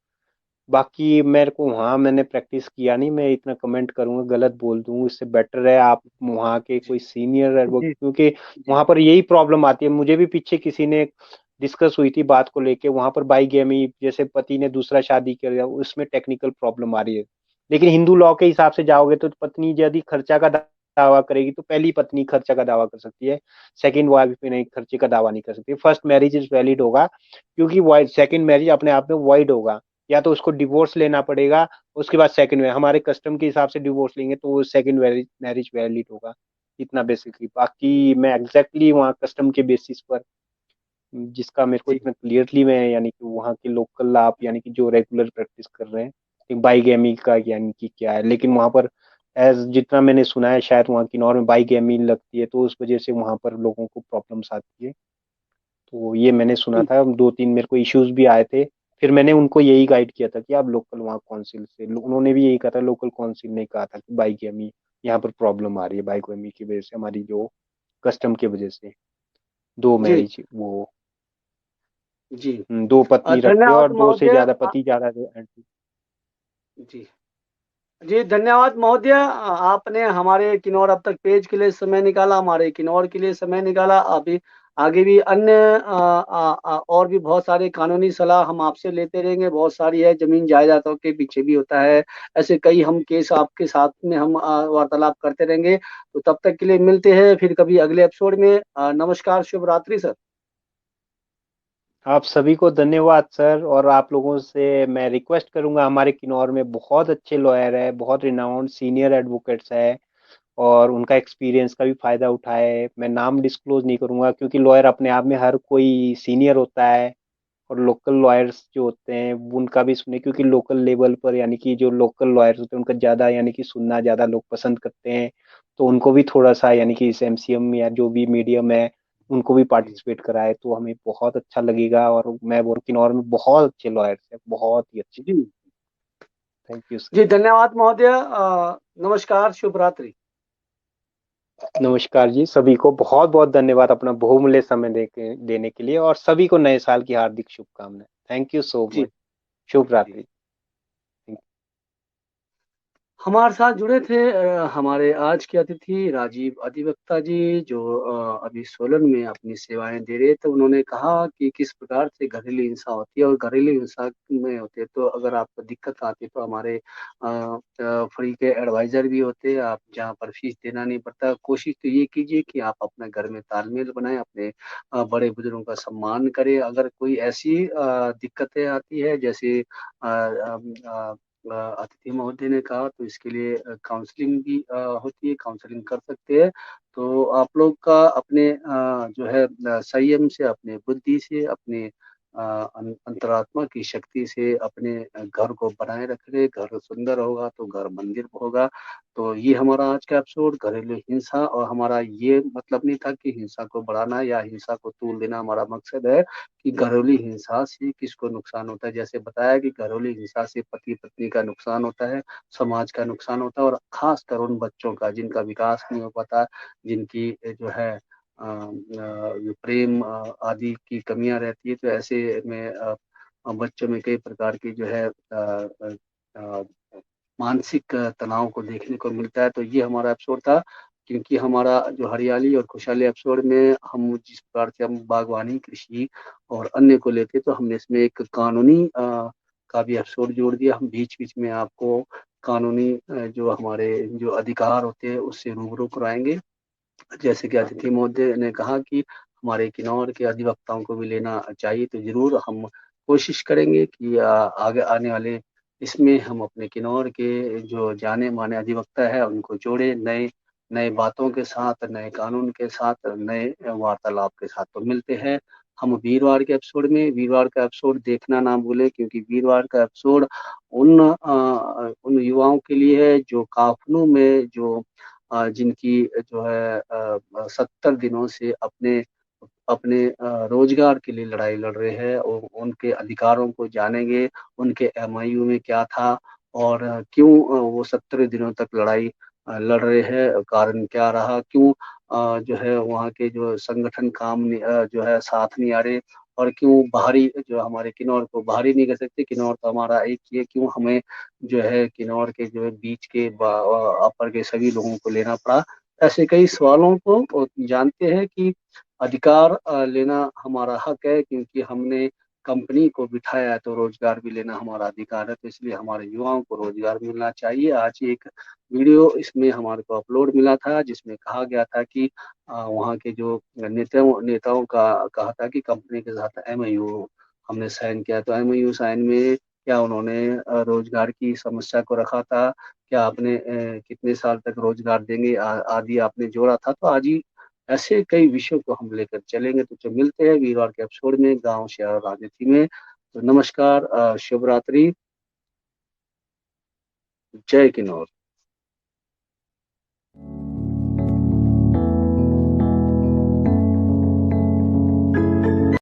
[SPEAKER 1] बाकी मेरे को वहाँ मैंने प्रैक्टिस किया नहीं, मैं इतना कमेंट करूंगा गलत बोल दूँ, इससे बेटर है आप वहाँ के
[SPEAKER 2] जी
[SPEAKER 1] कोई सीनियर एडवोकेट,
[SPEAKER 2] जी
[SPEAKER 1] क्योंकि
[SPEAKER 2] जी
[SPEAKER 1] वहाँ पर यही प्रॉब्लम आती है। मुझे भी पीछे किसी ने डिस्कस हुई थी बात को लेके, वहाँ पर बाईगेमी, जैसे पति ने दूसरा शादी कर लिया, उसमें टेक्निकल प्रॉब्लम आ रही है। लेकिन हिंदू लॉ के हिसाब से जाओगे तो पत्नी यदि खर्चा का दावा करेगी तो पहली पत्नी खर्चा का दावा कर सकती है, सेकंड वाइफ पे नहीं, खर्चे का दावा नहीं कर सकती। फर्स्ट मैरिज इज वैलिड होगा, क्योंकि सेकंड मैरिज अपने आप में वॉइड होगा, या तो उसको डिवोर्स लेना पड़ेगा, उसके बाद सेकंड में हमारे कस्टम के हिसाब से डिवोर्स लेंगे तो वो सेकंड मैरिज वैलिड होगा। इतना बेसिकली, बाकी मैं एग्जैक्टली वहाँ कस्टम के बेसिस पर, जिसका मेरे को
[SPEAKER 2] जी
[SPEAKER 1] इतना क्लियरली मैं यानी कि वहाँ के लोकल आप यानी कि जो रेगुलर प्रैक्टिस कर रहे हैं बाईगेमी का यानी कि क्या है, लेकिन वहाँ पर एज जितना मैंने सुना है शायद वहाँ किन्नौर में बाईगेमी लगती है, तो उस वजह से वहाँ पर लोगों को प्रॉब्लम्स आती है। तो ये मैंने सुना
[SPEAKER 2] जी
[SPEAKER 1] था, दो तीन मेरे को इश्यूज भी आए थे। फिर मैंने उनको यही गाइड किया था कि आप लोकल वहाँ काउंसिल से, उन्होंने भी यही कहा था, लोकल काउंसिल ने कहा था कि बाईगेमी यहाँ पर प्रॉब्लम आ रही है, बाईगेमी की वजह से, हमारी जो कस्टम की वजह से दो
[SPEAKER 2] जी
[SPEAKER 1] मैरिज वो
[SPEAKER 2] जी।
[SPEAKER 1] दो पत्नी रखते हैं,
[SPEAKER 2] धन्यवाद
[SPEAKER 1] और दो से
[SPEAKER 2] महोदय।
[SPEAKER 1] ज्यादा पति ज्यादा
[SPEAKER 2] जी जी, धन्यवाद महोदय। आपने हमारे किन्नौर अब तक पेज के लिए समय निकाला, हमारे किन्नौर के लिए समय निकाला। अभी आगे भी अन्य और भी बहुत सारे कानूनी सलाह हम आपसे लेते रहेंगे। बहुत सारी है, जमीन जायदादों के पीछे भी होता है, ऐसे कई हम केस आपके साथ में हम वार्तालाप करते रहेंगे। तो तब तक के लिए मिलते हैं फिर कभी अगले एपिसोड में। नमस्कार, शुभ रात्रि सर।
[SPEAKER 1] आप सभी को धन्यवाद सर, और आप लोगों से मैं रिक्वेस्ट करूंगा, हमारे किन्नौर में बहुत अच्छे लॉयर है, बहुत रिनाउंड सीनियर एडवोकेट्स है, और उनका एक्सपीरियंस का भी फायदा उठाए। मैं नाम डिस्क्लोज नहीं करूंगा, क्योंकि लॉयर अपने आप में हर कोई सीनियर होता है, और लोकल लॉयर्स जो होते हैं उनका भी सुने, क्योंकि लोकल लेवल पर यानी कि जो लोकल लॉयर्स होते हैं उनका ज्यादा यानी कि सुनना ज्यादा लोग पसंद करते हैं। तो उनको भी थोड़ा सा यानी कि इस एमसीएम या जो भी मीडियम है उनको भी
[SPEAKER 2] जी
[SPEAKER 1] पार्टिसिपेट कराए तो हमें बहुत अच्छा लगेगा। और मैं बोल किन्नौर में बहुत अच्छे लॉयर्स हैं, बहुत ही अच्छे।
[SPEAKER 2] जी
[SPEAKER 1] थैंक यू सर।
[SPEAKER 2] जी, धन्यवाद महोदय। नमस्कार, शुभ रात्रि।
[SPEAKER 1] नमस्कार जी, सभी को बहुत बहुत धन्यवाद अपना बहुमूल्य समय देने के लिए, और सभी को नए साल की हार्दिक शुभकामनाएं। थैंक यू सो
[SPEAKER 2] जी
[SPEAKER 1] मच। शुभ
[SPEAKER 2] जी।
[SPEAKER 1] रात्रि।
[SPEAKER 2] हमारे साथ जुड़े थे हमारे आज के अतिथि राजीव अधिवक्ता जी, जो अभी सोलन में अपनी सेवाएं दे रहे थे। उन्होंने कहा कि किस प्रकार से घरेलू हिंसा होती है, और घरेलू हिंसा में होते हैं तो अगर आपको दिक्कत आती है तो हमारे फ्री के एडवाइजर भी होते हैं, आप जहाँ पर फीस देना नहीं पड़ता। कोशिश तो ये कीजिए कि आप अपने घर में तालमेल बनाएं, अपने बड़े बुजुर्गों का सम्मान करें। अगर कोई ऐसी दिक्कतें आती है, जैसे अतिथि महोदय ने कहा, तो इसके लिए काउंसलिंग भी होती है, काउंसलिंग कर सकते हैं। तो आप लोग का अपने जो है संयम से, अपने बुद्धि से, अपने अंतरात्मा की शक्ति से अपने घर को बनाए रख रहे। घर सुंदर होगा तो घर मंदिर होगा। तो ये हमारा आज का एपिसोड घरेलू हिंसा, और हमारा ये मतलब नहीं था कि हिंसा को बढ़ाना या हिंसा को तूल देना। हमारा मकसद है कि घरेलू हिंसा से किसको नुकसान होता है। जैसे बताया कि घरेलू हिंसा से पति पत्नी का नुकसान होता है, समाज का नुकसान होता है, और खासकर उन बच्चों का जिनका विकास नहीं हो पाता, जिनकी जो है प्रेम आदि की कमियां रहती है। तो ऐसे में बच्चों में कई प्रकार की जो है अ, मानसिक तनाव को देखने को मिलता है। तो ये हमारा एपिसोड था, क्योंकि हमारा जो हरियाली और खुशहाली एपिसोड में हम जिस प्रकार से हम बागवानी, कृषि और अन्य को लेते, तो हमने इसमें एक कानूनी का भी एपिसोड जोड़ दिया। हम बीच बीच में आपको कानूनी जो हमारे जो अधिकार होते हैं उससे रूबरू कराएंगे। जैसे कि अतिथि महोदय ने कहा कि हमारे किन्नौर के अधिवक्ताओं को भी लेना चाहिए, तो जरूर हम कोशिश करेंगे कि आगे आने वाले इसमें हम अपने किन्नौर के जो जाने माने अधिवक्ता है उनको जोड़े, नए नए बातों के साथ, नए कानून के साथ, नए वार्तालाप के साथ। तो मिलते हैं हम वीरवार के एपिसोड में। वीरवार का एपिसोड देखना ना भूले, क्योंकि वीरवार का एपिसोड उन युवाओं के लिए है जो काफनों में जो जिनकी जो है 70 दिनों से अपने अपने रोजगार के लिए लड़ाई लड़ रहे हैं, और उनके अधिकारों को जानेंगे। उनके एमआईयू में क्या था, और क्यों वो 70 दिनों तक लड़ाई लड़ रहे हैं, कारण क्या रहा, क्यों जो है वहाँ के जो संगठन जो है साथ नहीं आ रहे, और क्यों बाहरी जो हमारे किन्नौर को बाहरी नहीं कर सकते। किन्नौर तो हमारा एक ही है, क्यों हमें जो है किन्नौर के जो है बीच के अपर के सभी लोगों को लेना पड़ा। ऐसे कई सवालों को जानते हैं कि अधिकार लेना हमारा हक है, क्योंकि हमने कंपनी को बिठाया है तो रोजगार भी लेना हमारा अधिकार है। तो इसलिए हमारे युवाओं को रोजगार मिलना चाहिए। आज एक वीडियो इसमें हमारे को अपलोड मिला था, जिसमें कहा गया था कि वहाँ के जो नेताओं नेताओं का कहा था कि कंपनी के साथ एमओयू हमने साइन किया। तो एमओयू साइन में क्या उन्होंने रोजगार की समस्या को रखा था, क्या आपने कितने साल तक रोजगार देंगे आदि आपने जोड़ा था। तो आज ही ऐसे कई विषयों को हम लेकर चलेंगे। तो जो मिलते हैं वीरवार के एपिसोड में, गांव शहर और राजनीति में। तो नमस्कार, शुभ रात्रि, जय किन्नौर।